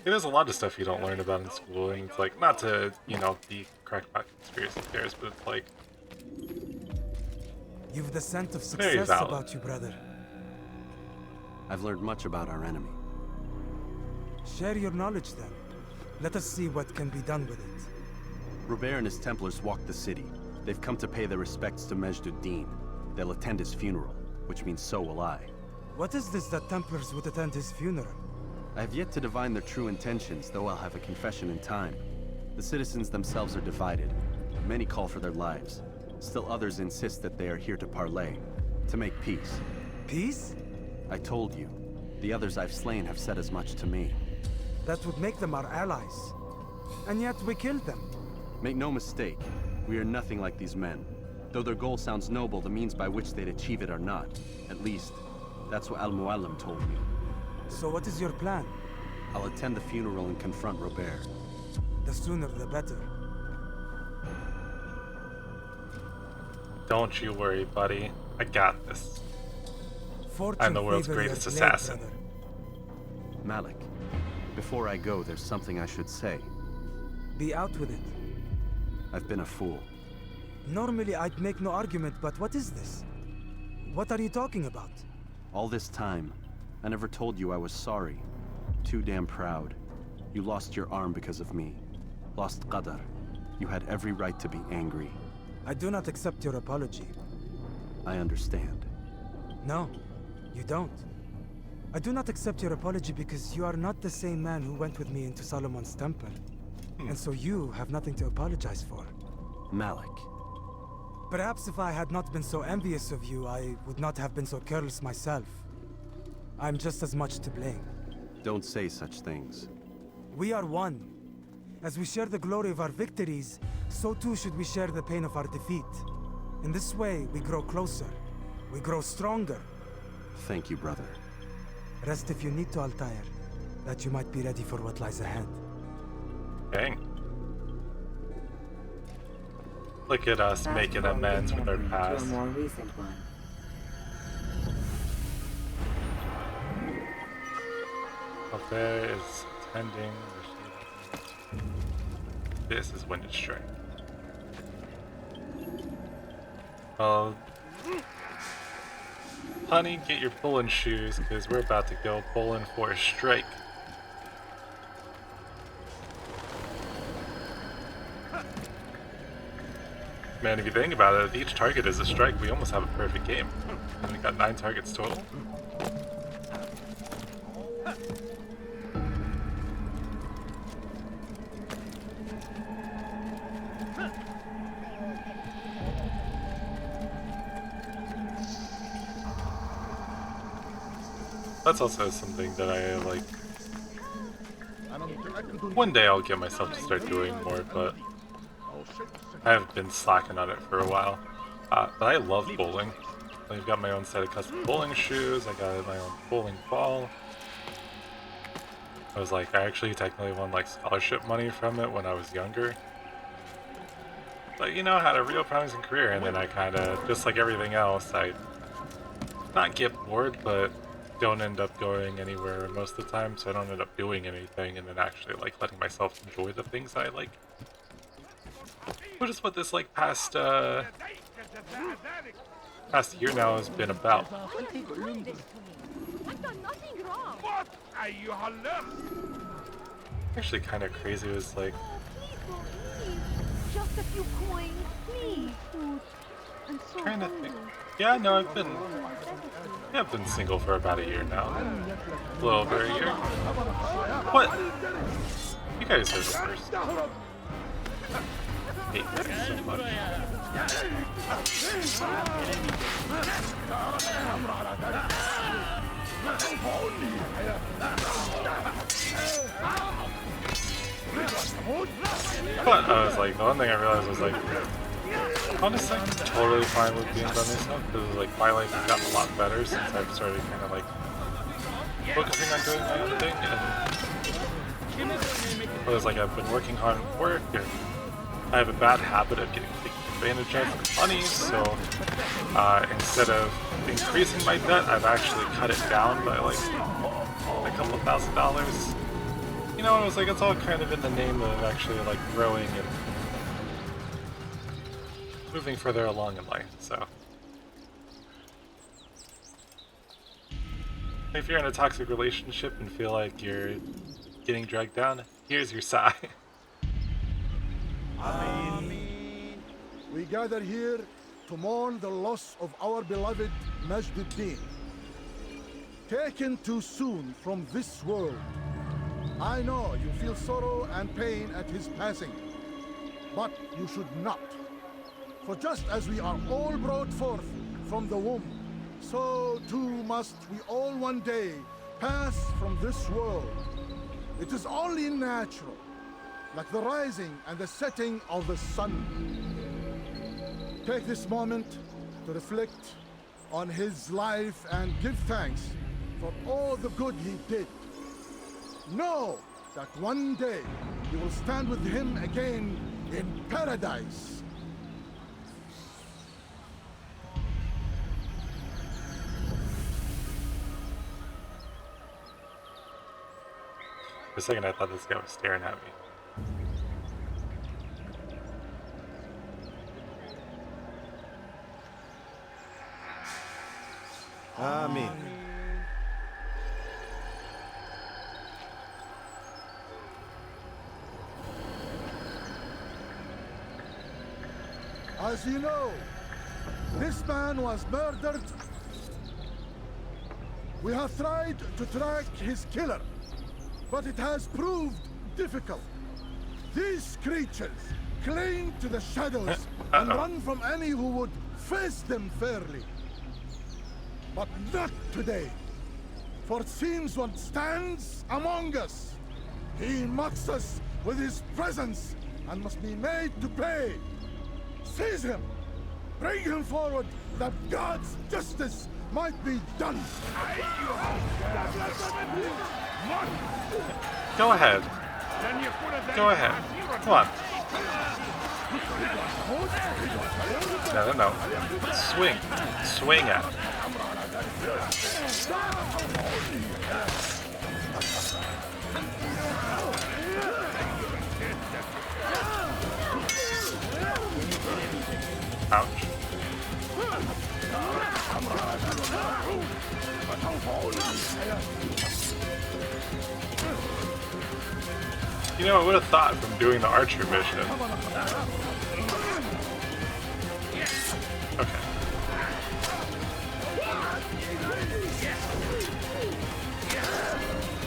Speaker 1: There's a lot of stuff you don't learn about in school, and it's like not to, you know, be correct about conspiracy theories, but it's like
Speaker 6: You've the scent of
Speaker 1: very
Speaker 6: success
Speaker 1: valid.
Speaker 6: about you, brother.
Speaker 5: I've learned much about our enemy.
Speaker 6: Share your knowledge then. Let us see what can be done with it.
Speaker 5: Robert and his Templars walked the city. They've come to pay their respects to Majd-ud-Din. They'll attend his funeral, which means so will I.
Speaker 6: What is this that Templars would attend his funeral?
Speaker 5: I have yet to divine their true intentions, though I'll have a confession in time. The citizens themselves are divided. Many call for their lives. Still others insist that they are here to parley, to make peace.
Speaker 6: Peace?
Speaker 5: I told you. The others I've slain have said as much to me.
Speaker 6: That would make them our allies. And yet we killed them.
Speaker 5: Make no mistake, we are nothing like these men. Though their goal sounds noble, the means by which they'd achieve it are not. At least, that's what Al-Muallim told me.
Speaker 6: So what is your plan?
Speaker 5: I'll attend the funeral and confront Robert.
Speaker 6: The sooner the better.
Speaker 1: Don't you worry, buddy. I got this. I'm the world's greatest assassin.
Speaker 5: Malik, before I go, there's something I should say.
Speaker 6: Be out with it.
Speaker 5: I've been a fool.
Speaker 6: Normally I'd make no argument, but what is this? What are you talking about?
Speaker 5: All this time, I never told you I was sorry. Too damn proud. You lost your arm because of me. Lost Qadar. You had every right to be angry.
Speaker 6: I do not accept your apology.
Speaker 5: I understand.
Speaker 6: No, you don't. I do not accept your apology because you are not the same man who went with me into Solomon's temple. And so you have nothing to apologize for.
Speaker 5: Malik.
Speaker 6: Perhaps if I had not been so envious of you, I would not have been so careless myself. I'm just as much to blame.
Speaker 5: Don't say such things.
Speaker 6: We are one. As we share the glory of our victories, so too should we share the pain of our defeat. In this way, we grow closer. We grow stronger.
Speaker 5: Thank you, brother.
Speaker 6: Rest if you need to, Altair, that you might be ready for what lies ahead.
Speaker 1: Dang. Look at us making amends with our past.
Speaker 3: To a more recent one.
Speaker 1: Robert is attending. This is Winded Strike. Well, honey, get your bowling shoes because we're about to go bowling for a strike. Man, if you think about it, if each target is a strike, we almost have a perfect game. And we got 9 targets total. That's also something that I like. One day I'll get myself to start doing more, but I have been slacking on it for a while. But I love bowling. I've got my own set of custom bowling shoes. I got my own bowling ball. I was like, I actually technically won like scholarship money from it when I was younger. But you know, I had a real promising career, and then I kind of, just like everything else, I not get bored, but don't end up going anywhere most of the time, so I don't end up doing anything and then actually like letting myself enjoy the things I like. Which is what this like past year now has been about. Actually kind of crazy. It was like
Speaker 8: just a few coins, please, food. I'm so
Speaker 1: trying to think. Yeah, no, I've been single for about a year now. A little over a year. What? You guys are the first. I hate this so much. But I was like, the one thing I realized was like, honestly, I'm totally fine with being by myself because like my life has gotten a lot better since I've started kind of like focusing on doing my own thing. And it was like I've been working hard at work, and I have a bad habit of getting taken advantage of for money. So instead of increasing my debt, I've actually cut it down by like a couple $1,000s. You know, it was like it's all kind of in the name of actually like growing and moving further along in life, so. If you're in a toxic relationship and feel like you're getting dragged down, here's your sigh.
Speaker 7: We gather here to mourn the loss of our beloved Majduddin. Taken too soon from this world. I know you feel sorrow and pain at his passing, but you should not. For just as we are all brought forth from the womb, so too must we all one day pass from this world. It is only natural, like the rising and the setting of the sun. Take this moment to reflect on his life and give thanks for all the good he did. Know that one day you will stand with him again in paradise.
Speaker 1: For a second, I thought this guy was staring at me.
Speaker 6: Amen.
Speaker 7: As you know, this man was murdered. We have tried to track his killer, but it has proved difficult. These creatures cling to the shadows and run from any who would face them fairly. But not today, for it seems one stands among us. He mocks us with his presence and must be made to pay. Seize him! Bring him forward that God's justice might be done!
Speaker 1: Go ahead. Go ahead. Come on. No. Swing. Swing at him. Ouch. You know, I would have thought from doing the archer mission. Okay.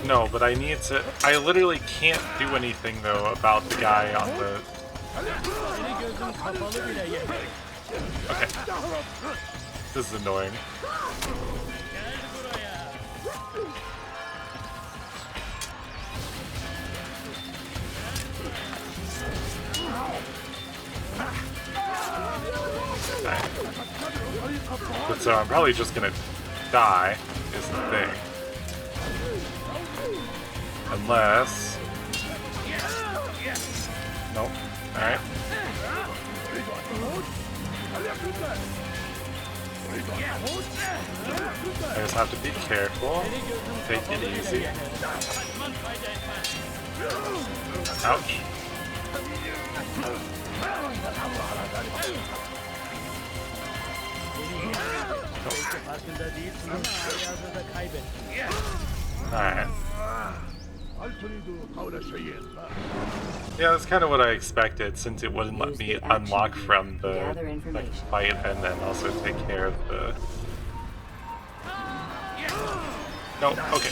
Speaker 1: No, but I need to... I literally can't do anything, though, about the guy on the... Okay. This is annoying. Okay. But so I'm probably just gonna die, is the thing. Unless... Nope. Alright. I just have to be careful. Take it easy. Ouch. Alright. Yeah, that's kind of what I expected, since it wouldn't let me unlock from the fight and then also take care of the... No, okay.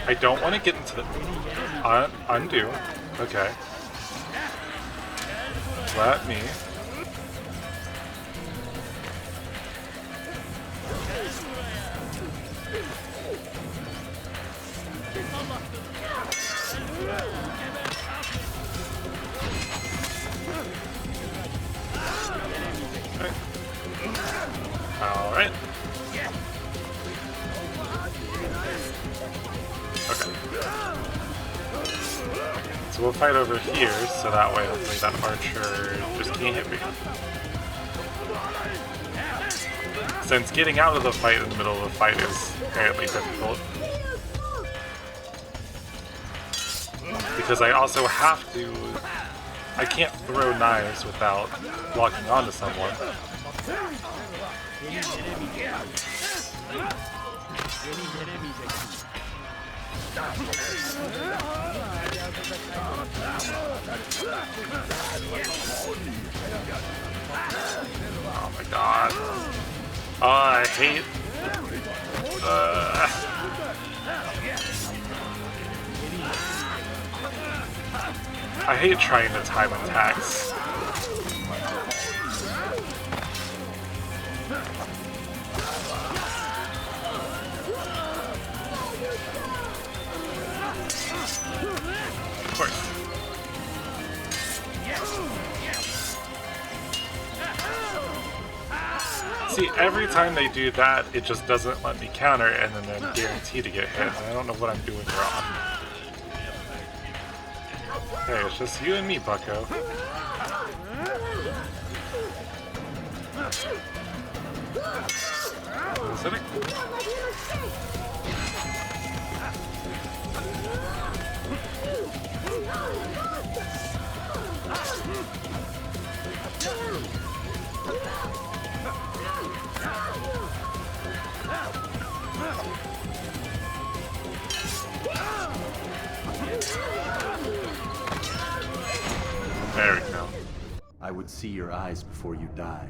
Speaker 1: I don't want to get into the... undo. Okay. Let me... Alright. Okay. So we'll fight over here, so that way hopefully that archer just can't hit me. Since getting out of the fight in the middle of the fight is apparently difficult. Because I also have to... I can't throw knives without locking onto someone. Oh my god. Oh, I hate... I hate trying to time attacks. Of course. See, every time they do that, it just doesn't let me counter, and then I'm guaranteed to get hit. I don't know what I'm doing wrong. Hey, it's just you and me, bucko. Is it There we go.
Speaker 5: I would see your eyes before you die.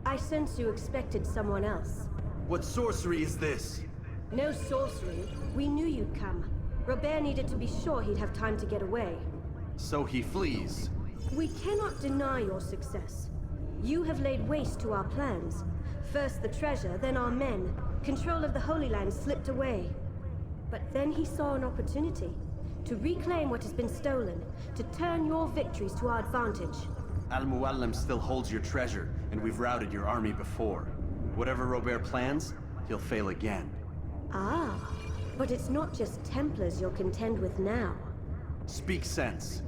Speaker 14: I sense you expected someone else.
Speaker 5: What sorcery is this?
Speaker 14: No sorcery. We knew you'd come. Robert needed to be sure he'd have time to get away.
Speaker 5: So he flees.
Speaker 14: We cannot deny your success. You have laid waste to our plans. First the treasure, then our men. Control of the Holy Land slipped away. But then he saw an opportunity. To reclaim what has been stolen. To turn your victories to our advantage.
Speaker 5: Al-Muallim still holds your treasure, and we've routed your army before. Whatever Robert plans, he'll fail again.
Speaker 14: Ah, but it's not just Templars you'll contend with now.
Speaker 5: Speak sense.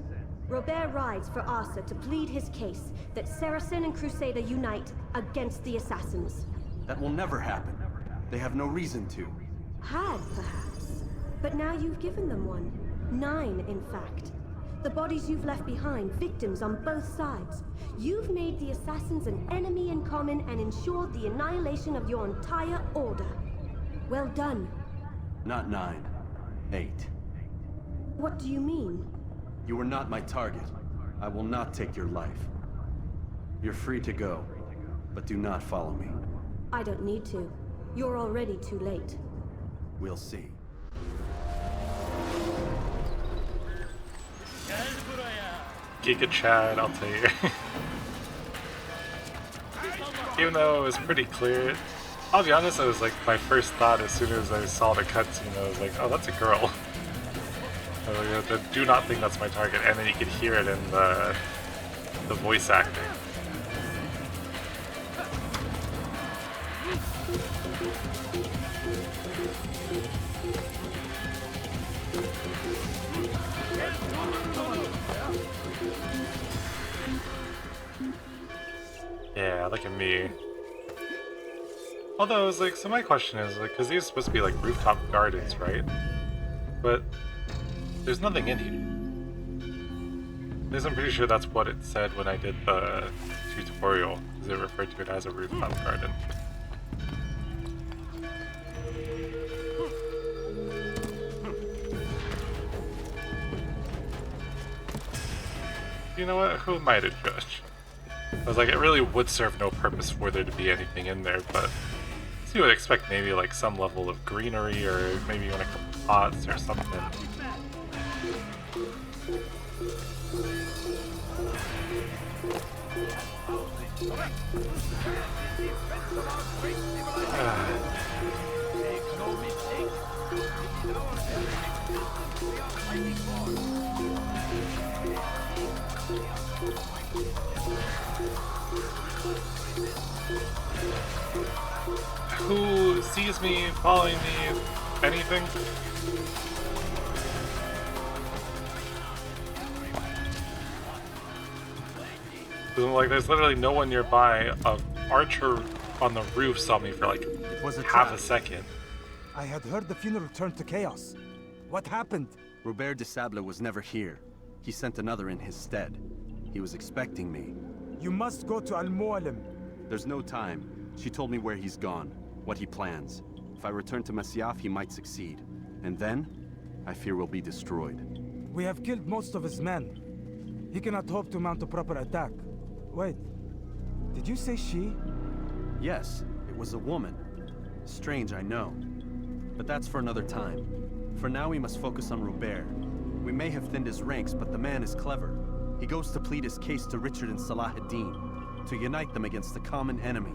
Speaker 14: Robert rides for Arsa to plead his case that Saracen and Crusader unite against the Assassins.
Speaker 5: That will never happen. They have no reason to.
Speaker 14: Had, perhaps. But now you've given them one. 9, in fact. The bodies you've left behind, victims on both sides. You've made the Assassins an enemy in common and ensured the annihilation of your entire order. Well done.
Speaker 5: Not 9. 8.
Speaker 14: What do you mean?
Speaker 5: You are not my target. I will not take your life. You're free to go, but do not follow me.
Speaker 14: I don't need to. You're already too late.
Speaker 5: We'll see.
Speaker 1: Giga Chad, I'll tell you. Even though it was pretty clear, I'll be honest, it was like my first thought as soon as I saw the cutscene. I was like, oh, that's a girl. I do not think that's my target, and then you could hear it in the voice acting. Yeah, look at me. Although, it's like, so my question is, like, because these are supposed to be like rooftop gardens, right? But there's nothing in here. Because I'm pretty sure that's what it said when I did the tutorial, because it referred to it as a rooftop garden. You know what? Who am I to judge? I was like, it really would serve no purpose for there to be anything in there, but you would expect maybe like some level of greenery or maybe even a couple pots or something. Who sees me, following me, anything? Like, there's literally no one nearby. An archer on the roof saw me for like half a second.
Speaker 6: I had heard the funeral turned to chaos. What happened?
Speaker 5: Robert de Sable was never here. He sent another in his stead. He was expecting me.
Speaker 6: You must go to Al-Muallim.
Speaker 5: There's no time. She told me where he's gone, what he plans. If I return to Masyaf, he might succeed. And then, I fear we'll be destroyed.
Speaker 6: We have killed most of his men. He cannot hope to mount a proper attack. Wait, did you say she?
Speaker 5: Yes, it was a woman. Strange, I know. But that's for another time. For now, we must focus on Robert. We may have thinned his ranks, but the man is clever. He goes to plead his case to Richard and Salah ad-Din, to unite them against the common enemy.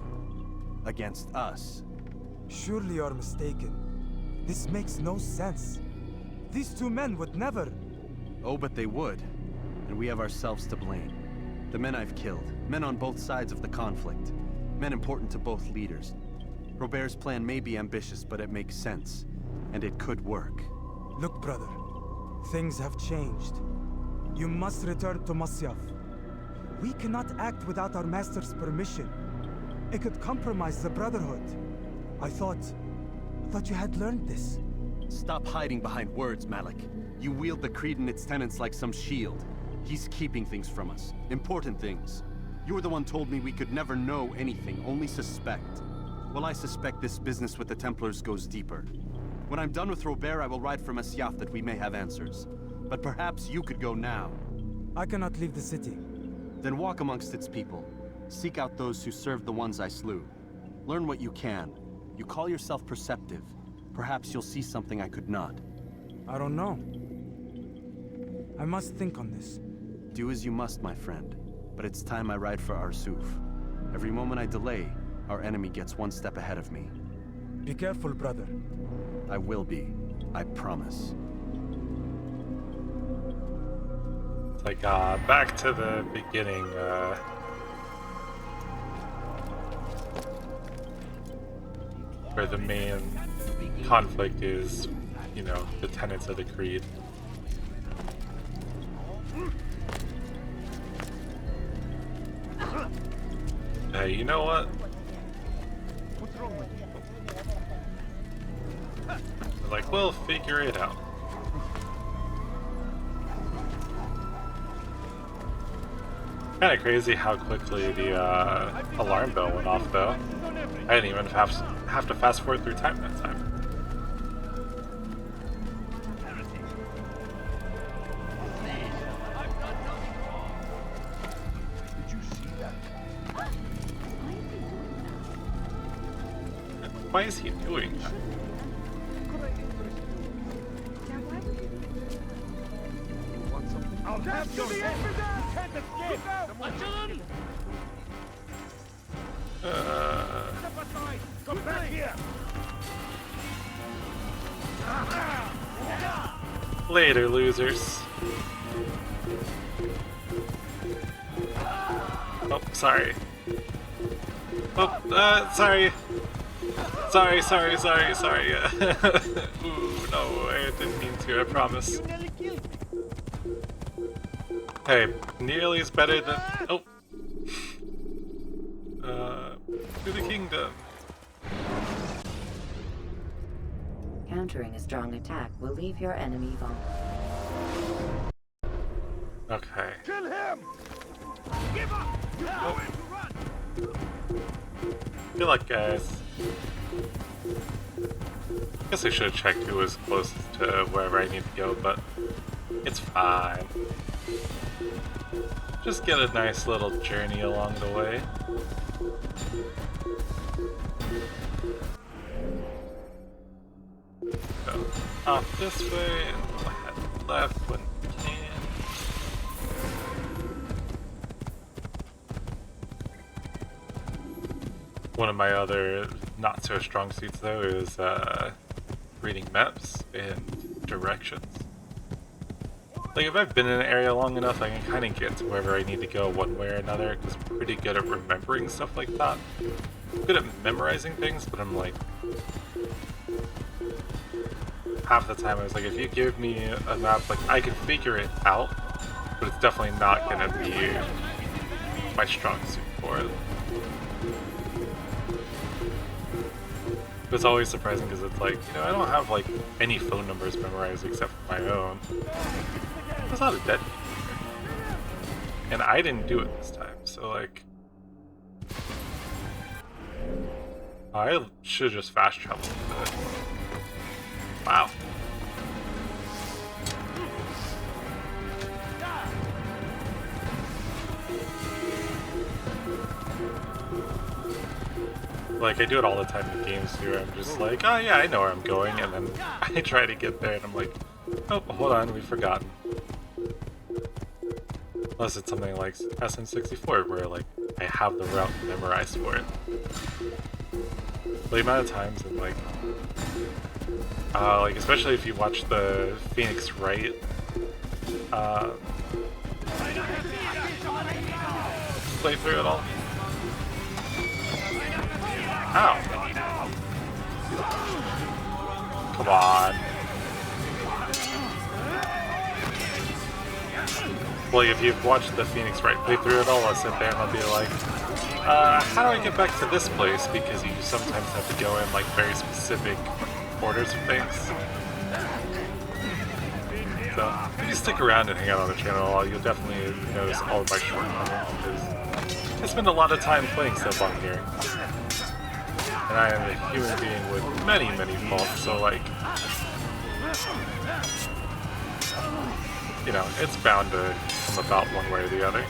Speaker 5: Against us.
Speaker 6: Surely you're mistaken. This makes no sense. These two men would never...
Speaker 5: Oh, but they would. And we have ourselves to blame. The men I've killed, men on both sides of the conflict, men important to both leaders. Robert's plan may be ambitious, but it makes sense. And it could work.
Speaker 6: Look, brother, Things have changed. You must return to Masyaf. We cannot act without our master's permission. It could compromise the Brotherhood. I thought you had learned this.
Speaker 5: Stop hiding behind words, Malik. You wield the Creed and its tenets like some shield. He's keeping things from us. Important things. You were the one told me we could never know anything, only suspect. Well, I suspect this business with the Templars goes deeper. When I'm done with Robert, I will ride for Masyaf that we may have answers. But perhaps you could go now.
Speaker 6: I cannot leave the city.
Speaker 5: Then walk amongst its people. Seek out those who served the ones I slew. Learn what you can. You call yourself perceptive. Perhaps you'll see something I could not.
Speaker 6: I don't know. I must think on this.
Speaker 5: Do as you must, my friend. But it's time I ride for Arsuf. Every moment I delay, our enemy gets one step ahead of me.
Speaker 6: Be careful, brother.
Speaker 5: I will be. I promise.
Speaker 1: It's like, back to the beginning, where the main conflict is, you know, the tenets of the Creed. Hey, you know what?
Speaker 7: What's wrong with you?
Speaker 1: Like, we'll figure it out. Kinda crazy how quickly the alarm bell went off, though. I didn't even have to fast forward through time that time.
Speaker 7: Did you see that?
Speaker 1: Why is he doing that?
Speaker 2: I'll have your head. You can't escape. Step aside. Come back here.
Speaker 1: Later, losers. Oh, sorry. Oh, sorry. Sorry. Ooh, no, I didn't mean to, I promise. Hey, nearly is better than... Oh. To the kingdom.
Speaker 3: Countering a strong attack will leave your enemy vulnerable.
Speaker 1: Okay.
Speaker 2: Kill him. Give up. You know where to run.
Speaker 1: Good luck, guys. Guess I should have checked who was closest to wherever I need to go, but it's fine. Just get a nice little journey along the way. Go off this way and head left when we can. One of my other not so strong suits though is reading maps and directions. Like if I've been in an area long enough, I can kind of get to wherever I need to go one way or another, because I'm pretty good at remembering stuff like that. I'm good at memorizing things, but I'm like... half the time I was like, if you give me a map, like I can figure it out, but it's definitely not going to be my strong suit for it. It's always surprising because it's like, you know, I don't have like any phone numbers memorized except for my own. There's not a dead here. And I didn't do it this time, so like... I should have just fast traveled with it. Wow. Like, I do it all the time in games too, I'm just like, oh yeah, I know where I'm going, and then I try to get there and I'm like, oh, hold on, we've forgotten. Unless it's something like SM64, where like, I have the route memorized for it. The amount of times, and like especially if you watch the Phoenix Wright, playthrough at all. Ow. Come on. Well, if you've watched the Phoenix Wright playthrough at all, I'll sit there and I'll be like, how do I get back to this place? Because you sometimes have to go in like very specific orders of things. So, if you stick around and hang out on the channel a while, you'll definitely notice all of my shortcomings, because I spend a lot of time playing stuff on here. And I am a human being with many, many faults, so like, you know, it's bound to come about one way or the other.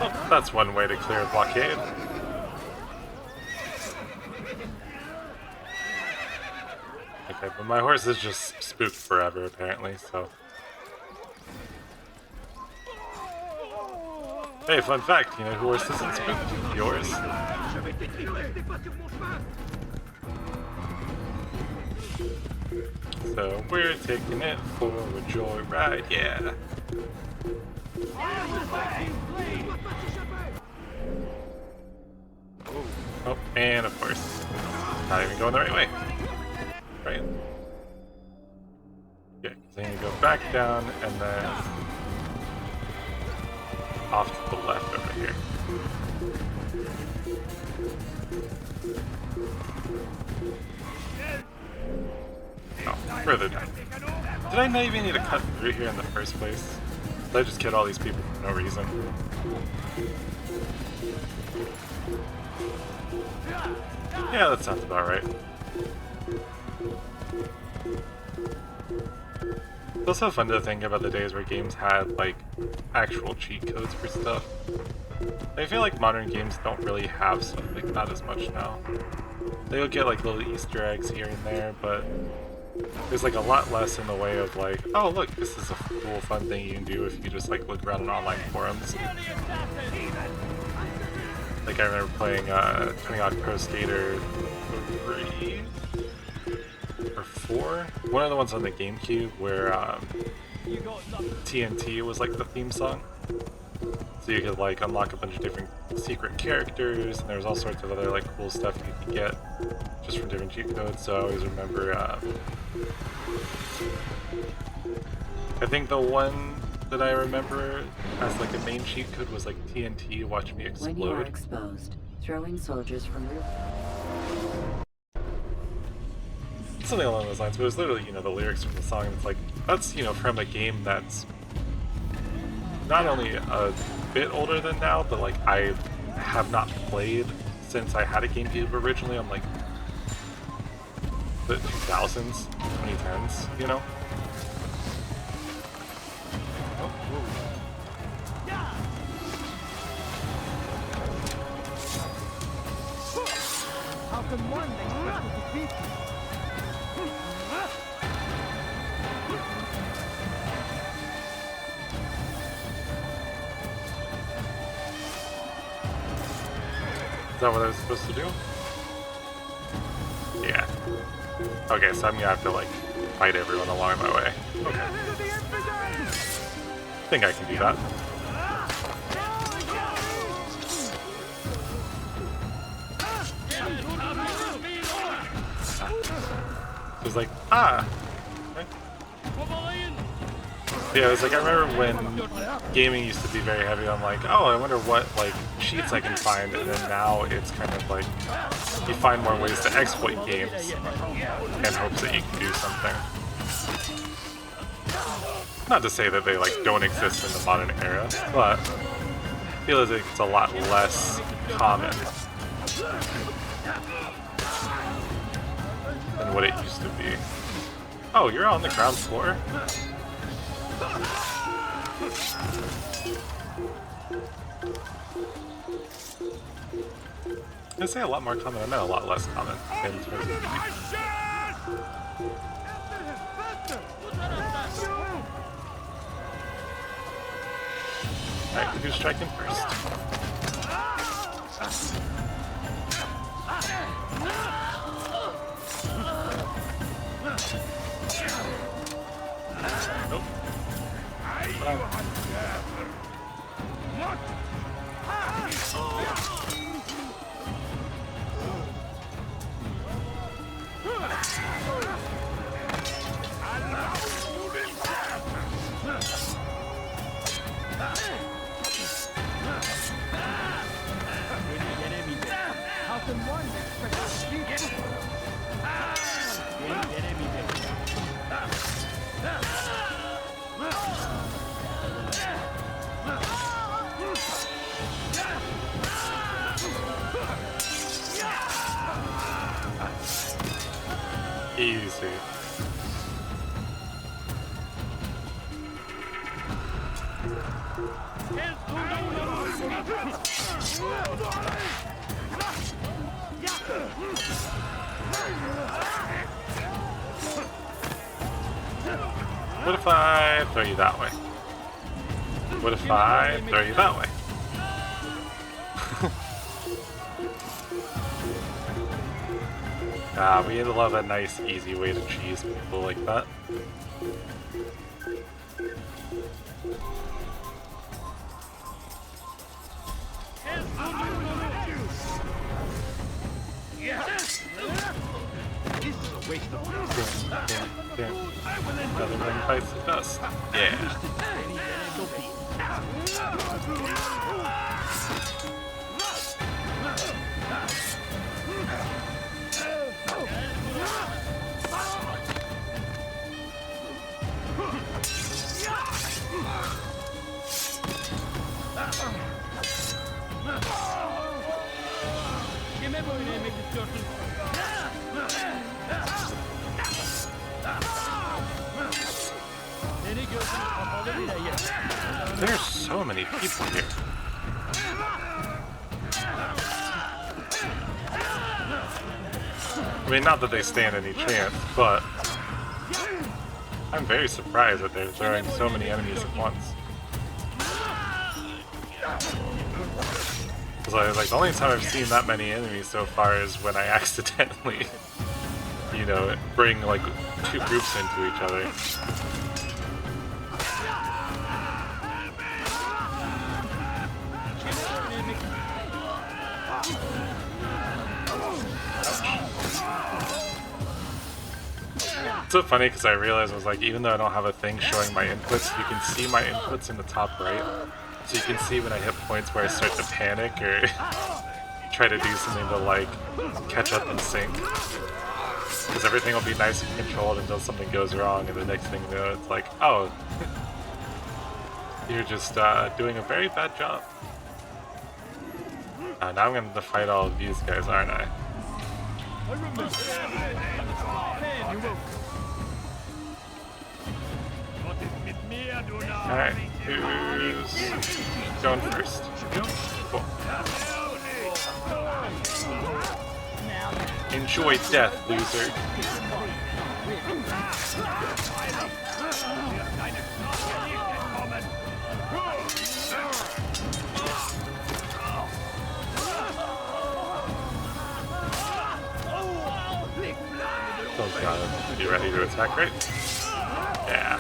Speaker 1: Oh, that's one way to clear a blockade. Okay, but my horse is just spooked forever, apparently, so... Hey, fun fact, you know who horse isn't spooked? Yours. So, we're taking it for a joyride, yeah! Oh, and of course, not even going the right way. Right? Yeah, because I need to go back down and then off to the left over here. Oh, further down. Did I not even need to cut through here in the first place? Did I just kill all these people for no reason? Yeah, that sounds about right. It's also fun to think about the days where games had, like, actual cheat codes for stuff. I feel like modern games don't really have stuff like that as much now. They'll get, like, little Easter eggs here and there, but there's, like, a lot less in the way of, like, oh, look, this is a cool, fun thing you can do if you just, like, look around in online forums. Like, I remember playing 20 Pro Skater 3 or 4? One of the ones on the GameCube where TNT was like the theme song. So you could like unlock a bunch of different secret characters, and there was all sorts of other like cool stuff you could get just from different cheat codes. So I always remember, I think the one that I remember as like a main cheat code was like TNT, watch me explode.
Speaker 3: When you are exposed, throwing soldiers from roof.
Speaker 1: Something along those lines, but it was literally, you know, the lyrics from the song, and it's like, that's, you know, from a game that's not only a bit older than now, but like I have not played since I had a GameCube originally on like the 2000s, 2010s, you know?
Speaker 2: How can one expect to defeat you?
Speaker 1: Is that what I was supposed to do? Yeah. Okay, so I'm gonna have to like fight everyone along my way. Okay. I think I can do that. It was like, ah! Okay. Yeah, it was like, I remember when gaming used to be very heavy on like, oh, I wonder what like cheats I can find, and then now it's kind of like, you find more ways to exploit games in hopes that you can do something. Not to say that they like don't exist in the modern era, but I feel as if it's a lot less common than what it used to be. Oh, you're on the ground floor? I say a lot more common, I meant a lot less common in terms of Alright, who's striking first? Nope. Easy. What if I throw you that way? What if I throw you that way? We love a nice, easy way to cheese people like that. Another one bites the dust. Yeah.
Speaker 13: Kime böyle yemek istiyorsun? Seni gözün kapalı bile ye.
Speaker 1: There's so many people here. I mean, not that they stand any chance, but I'm very surprised that they're throwing so many enemies at once. Because like the only time I've seen that many enemies so far is when I accidentally, you know, bring like two groups into each other. It's so funny because I realized I was like, even though I don't have a thing showing my inputs, you can see my inputs in the top right. So you can see when I hit points where I start to panic or try to do something to like catch up and sync. Because everything will be nice and controlled until something goes wrong, and the next thing you know, it's like, oh, you're just doing a very bad job. Now I'm going to fight all of these guys, aren't I? Alright, who's going first? Cool. Enjoy death, loser. Those guys be ready to attack, right? Yeah.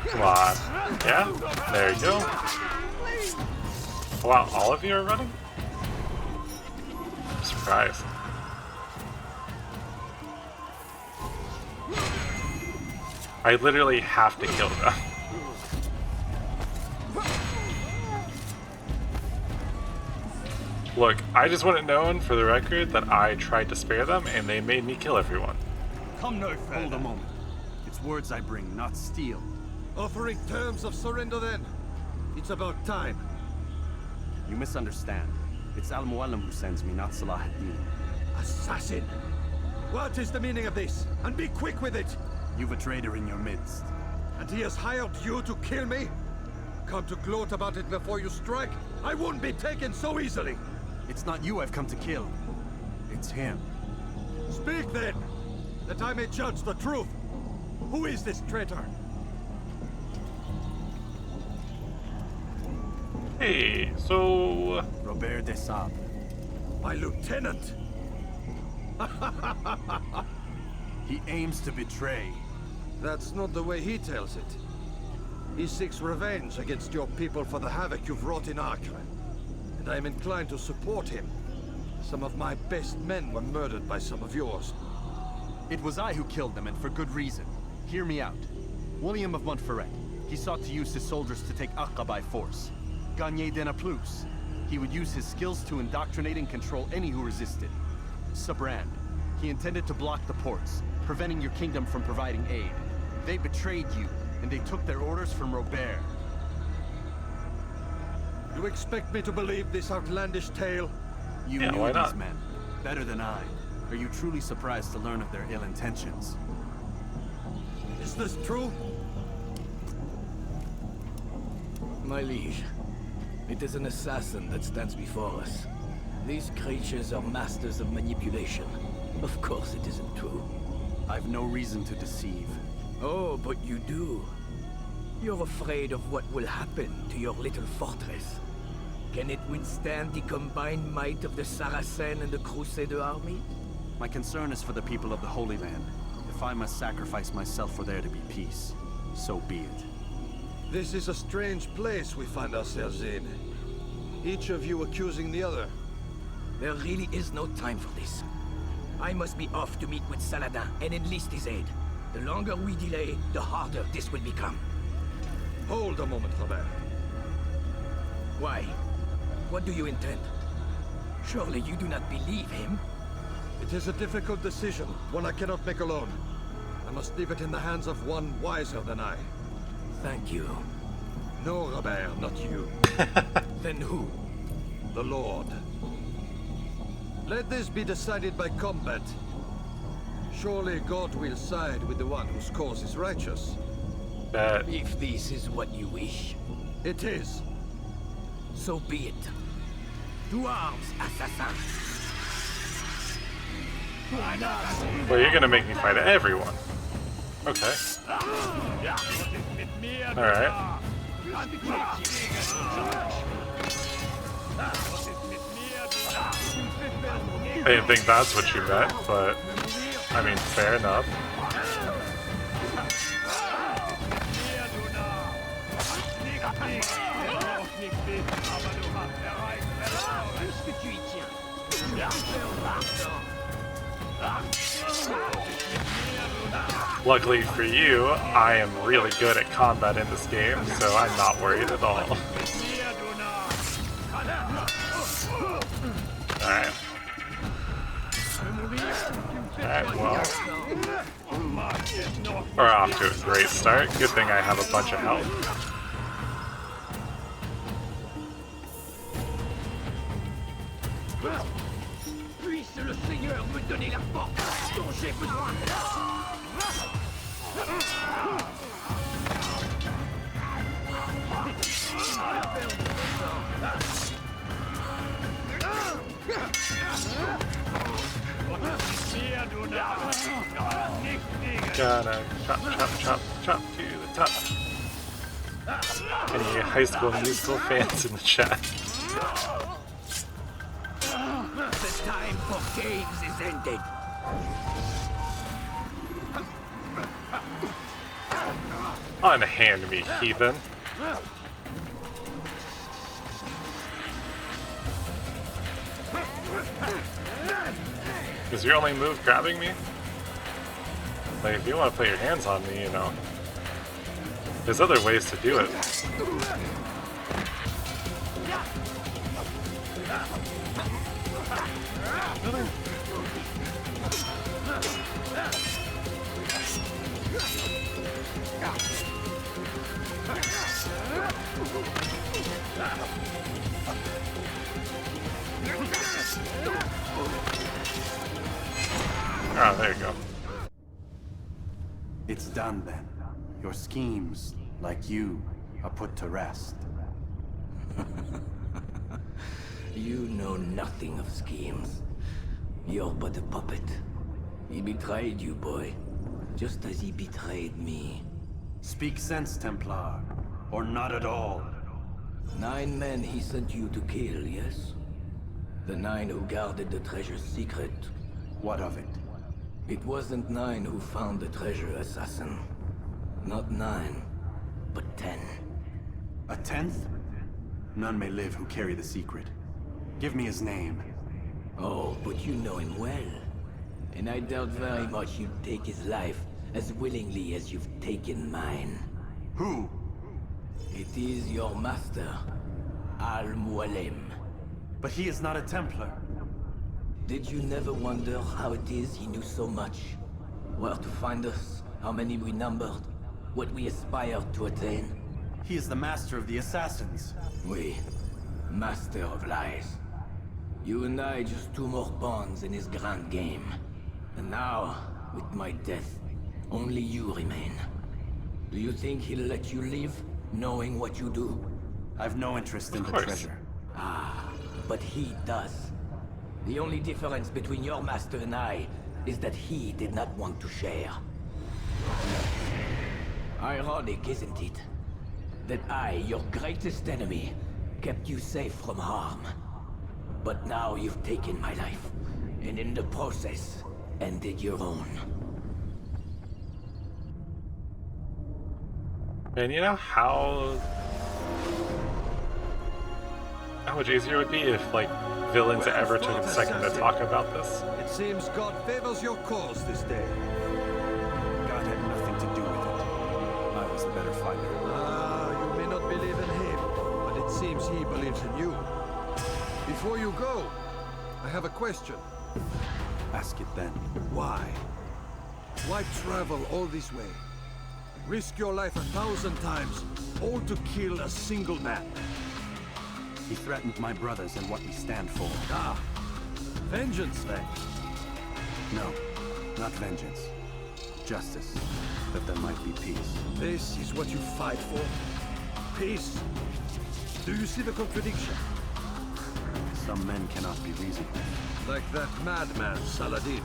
Speaker 1: Come on. Yeah? There you go. Wow, all of you are running? I'm surprised. I literally have to kill them. Look, I just want it known for the record that I tried to spare them and they made me kill everyone.
Speaker 5: Come no further. Hold a moment. It's words I bring, not steel.
Speaker 15: Offering terms of surrender then? It's about time.
Speaker 5: You misunderstand. It's Al-Mualim who sends me, not Salah ad-Din.
Speaker 15: Assassin! What is the meaning of this? And be quick with it!
Speaker 5: You've a traitor in your midst.
Speaker 15: And he has hired you to kill me? Come to gloat about it before you strike? I won't be taken so easily!
Speaker 5: It's not you I've come to kill. It's him.
Speaker 15: Speak then, that I may judge the truth. Who is this traitor?
Speaker 1: Hey, so...
Speaker 5: Robert de Sable.
Speaker 15: My lieutenant.
Speaker 5: He aims to betray.
Speaker 15: That's not the way he tells it. He seeks revenge against your people for the havoc you've wrought in Acre. And I am inclined to support him. Some of my best men were murdered by some of yours.
Speaker 5: It was I who killed them, and for good reason. Hear me out. William of Montferrat. He sought to use his soldiers to take Acre by force. Gagné de Naplouse. He would use his skills to indoctrinate and control any who resisted. Sabrand. He intended to block the ports, preventing your kingdom from providing aid. They betrayed you, and they took their orders from Robert.
Speaker 15: You expect me to believe this outlandish tale?
Speaker 5: You knew these men better than I. Are you truly surprised to learn of their ill intentions?
Speaker 15: Is this true?
Speaker 16: My liege, it is an assassin that stands before us. These creatures are masters of manipulation. Of course it isn't true.
Speaker 5: I've no reason to deceive.
Speaker 16: Oh, but you do. You're afraid of what will happen to your little fortress. Can it withstand the combined might of the Saracen and the Crusader army?
Speaker 5: My concern is for the people of the Holy Land. If I must sacrifice myself for there to be peace, so be it.
Speaker 15: This is a strange place we find ourselves in. Each of you accusing the other.
Speaker 16: There really is no time for this. I must be off to meet with Saladin and enlist his aid. The longer we delay, the harder this will become.
Speaker 15: Hold a moment, Robert.
Speaker 16: Why? What do you intend? Surely you do not believe him?
Speaker 15: It is a difficult decision, one I cannot make alone. I must leave it in the hands of one wiser than I.
Speaker 16: Thank you.
Speaker 15: No, Robert, not you.
Speaker 16: Then who?
Speaker 15: The Lord. Let this be decided by combat. Surely God will side with the one whose cause is righteous.
Speaker 16: If this is what you wish.
Speaker 15: It is.
Speaker 16: So be it. To arms, assassin.
Speaker 1: Well, you're gonna make me fight everyone. Okay. Alright. I didn't think that's what you meant, but I mean, fair enough. Luckily for you, I am really good at combat in this game, so I'm not worried at all. Alright. Alright, well. We're off to a great start. Good thing I have a bunch of health.
Speaker 2: Puisse le Seigneur me donner la force dont j'ai besoin.
Speaker 1: Gonna chop, chop, chop, chop to the top. Any High School Musical fans in the chat?
Speaker 16: The time for games is ended.
Speaker 1: Unhand me, heathen. Is your only move grabbing me? Like, if you want to put your hands on me, you know. There's other ways to do it. Ah, there you go.
Speaker 5: It's done then. Your schemes, like you, are put to rest.
Speaker 16: You know nothing of schemes. You're but a puppet. He betrayed you, boy. Just as he betrayed me.
Speaker 5: Speak sense, Templar. Or not at all.
Speaker 16: 9 men he sent you to kill, yes? The 9 who guarded the treasure's secret.
Speaker 5: What of it?
Speaker 16: It wasn't 9 who found the treasure, assassin. Not 9, but 10.
Speaker 5: A 10th? None may live who carry the secret. Give me his name.
Speaker 16: Oh, but you know him well. And I doubt very much you'd take his life as willingly as you've taken mine.
Speaker 5: Who?
Speaker 16: It is your master, Al-Mualim.
Speaker 5: But he is not a Templar.
Speaker 16: Did you never wonder how it is he knew so much? Where to find us, how many we numbered, what we aspired to attain?
Speaker 5: He is the master of the assassins.
Speaker 16: Oui, master of lies. You and I just 2 more pawns in his grand game. And now, with my death, only you remain. Do you think he'll let you live, knowing what you do?
Speaker 5: I've no interest in the treasure.
Speaker 16: Ah, but he does. The only difference between your master and I is that he did not want to share. Ironic, isn't it? That I, your greatest enemy, kept you safe from harm. But now you've taken my life, and in the process, ended your own.
Speaker 1: Man, you know how much easier it would be if, like, villains ever took a second to talk about this?
Speaker 15: It seems God favors your cause this day.
Speaker 5: God had nothing to do with it. I was the better fighter.
Speaker 15: Ah, you may not believe in him, but it seems he believes in you. Before you go, I have a question.
Speaker 5: Ask it then.
Speaker 15: Why? Why travel all this way? Risk your life 1,000 times, all to kill a single man.
Speaker 5: He threatened my brothers and what we stand for.
Speaker 15: Ah, vengeance then?
Speaker 5: No, not vengeance. Justice, that there might be peace.
Speaker 15: This is what you fight for? Peace? Do you see the contradiction?
Speaker 5: Some men cannot be reasoned with.
Speaker 15: Like that madman, Saladin.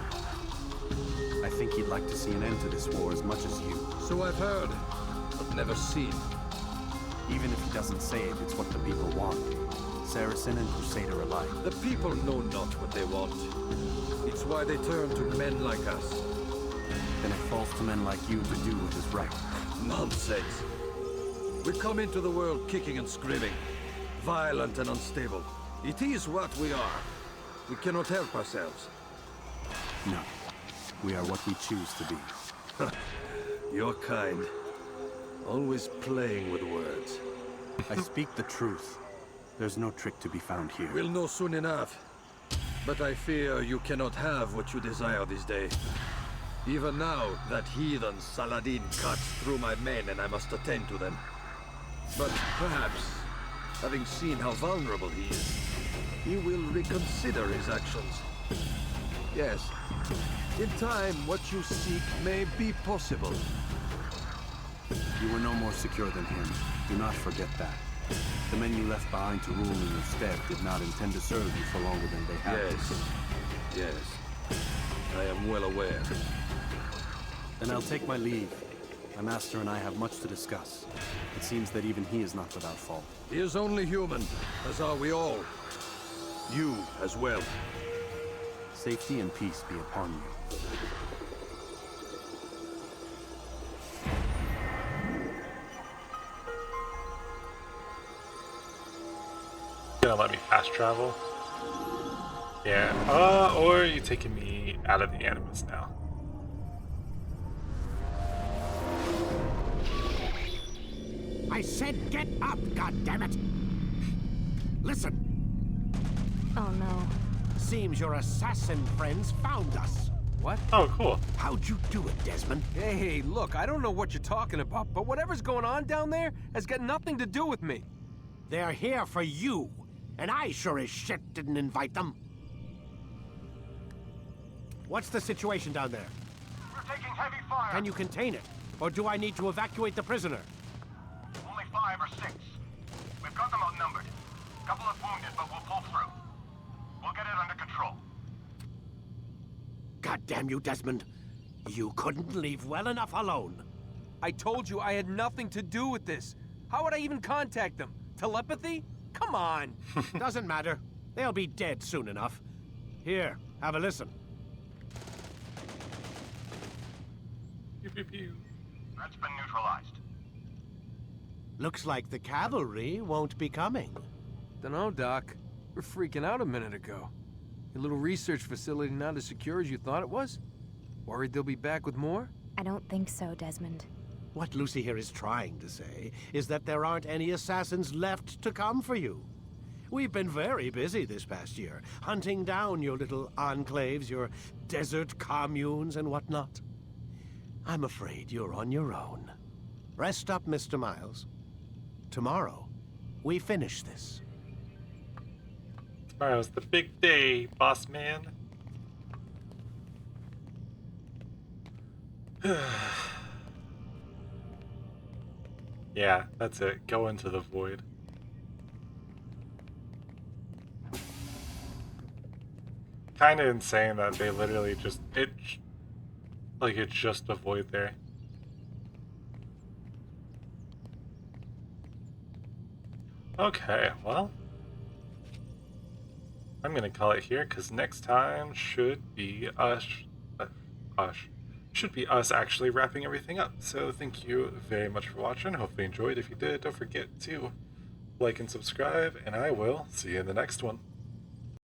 Speaker 5: I think he'd like to see an end to this war as much as you.
Speaker 15: So I've heard, but never seen.
Speaker 5: Even if he doesn't say it, it's what the people want. Saracen and Crusader alike.
Speaker 15: The people know not what they want. It's why they turn to men like us.
Speaker 5: Then it falls to men like you to do what is right.
Speaker 15: Nonsense. We come into the world kicking and screaming, violent and unstable. It is what we are. We cannot help ourselves.
Speaker 5: No. We are what we choose to be.
Speaker 15: Your kind. Always playing with words.
Speaker 5: I speak the truth. There's no trick to be found here.
Speaker 15: We'll know soon enough. But I fear you cannot have what you desire this day. Even now, that heathen Saladin cuts through my men and I must attend to them. But perhaps, having seen how vulnerable he is, he will reconsider his actions. Yes, in time, what you seek may be possible.
Speaker 5: You were no more secure than him. Do not forget that. The men you left behind to rule in your stead did not intend to serve you for longer than they had to.
Speaker 15: Yes. I am well aware.
Speaker 5: Then I'll take my leave. My master and I have much to discuss. It seems that even he is not without fault.
Speaker 15: He is only human, as are we all. You as well.
Speaker 5: Safety and peace be upon you.
Speaker 1: Gonna let me fast travel? Yeah. Or are you taking me out of the Animus now?
Speaker 10: I said get up, goddammit! Listen.
Speaker 8: Oh no.
Speaker 10: Seems your assassin friends found us.
Speaker 1: What? Oh, cool.
Speaker 10: How'd you do it, Desmond?
Speaker 13: Hey, look, I don't know what you're talking about, but whatever's going on down there has got nothing to do with me.
Speaker 10: They're here for you, and I sure as shit didn't invite them. What's the situation down there?
Speaker 17: We're taking heavy fire.
Speaker 10: Can you contain it? Or do I need to evacuate the prisoner?
Speaker 17: Only 5 or 6. We've got them outnumbered. Couple of wounded, but we'll pull through. We'll get it under control.
Speaker 18: God damn you, Desmond. You couldn't leave well enough alone.
Speaker 13: I told you I had nothing to do with this. How would I even contact them? Telepathy? Come on.
Speaker 18: Doesn't matter. They'll be dead soon enough. Here, have a listen.
Speaker 1: Pew, pew, pew.
Speaker 17: That's been neutralized.
Speaker 18: Looks like the cavalry won't be coming.
Speaker 13: Dunno, Doc. We're freaking out a minute ago. Your little research facility not as secure as you thought it was? Worried they'll be back with more?
Speaker 19: I don't think so, Desmond.
Speaker 18: What Lucy here is trying to say is that there aren't any assassins left to come for you. We've been very busy this past year, hunting down your little enclaves, your desert communes and whatnot. I'm afraid you're on your own. Rest up, Mr. Miles. Tomorrow, we finish this.
Speaker 1: Tomorrow's the big day, boss man. Yeah, that's it. Go into the void. Kind of insane that they literally just it's just a void there. Okay, well, I'm gonna call it here because next time should be us actually wrapping everything up. So thank you very much for watching. Hopefully you enjoyed. If you did, don't forget to like and subscribe, and I will see you in the next one.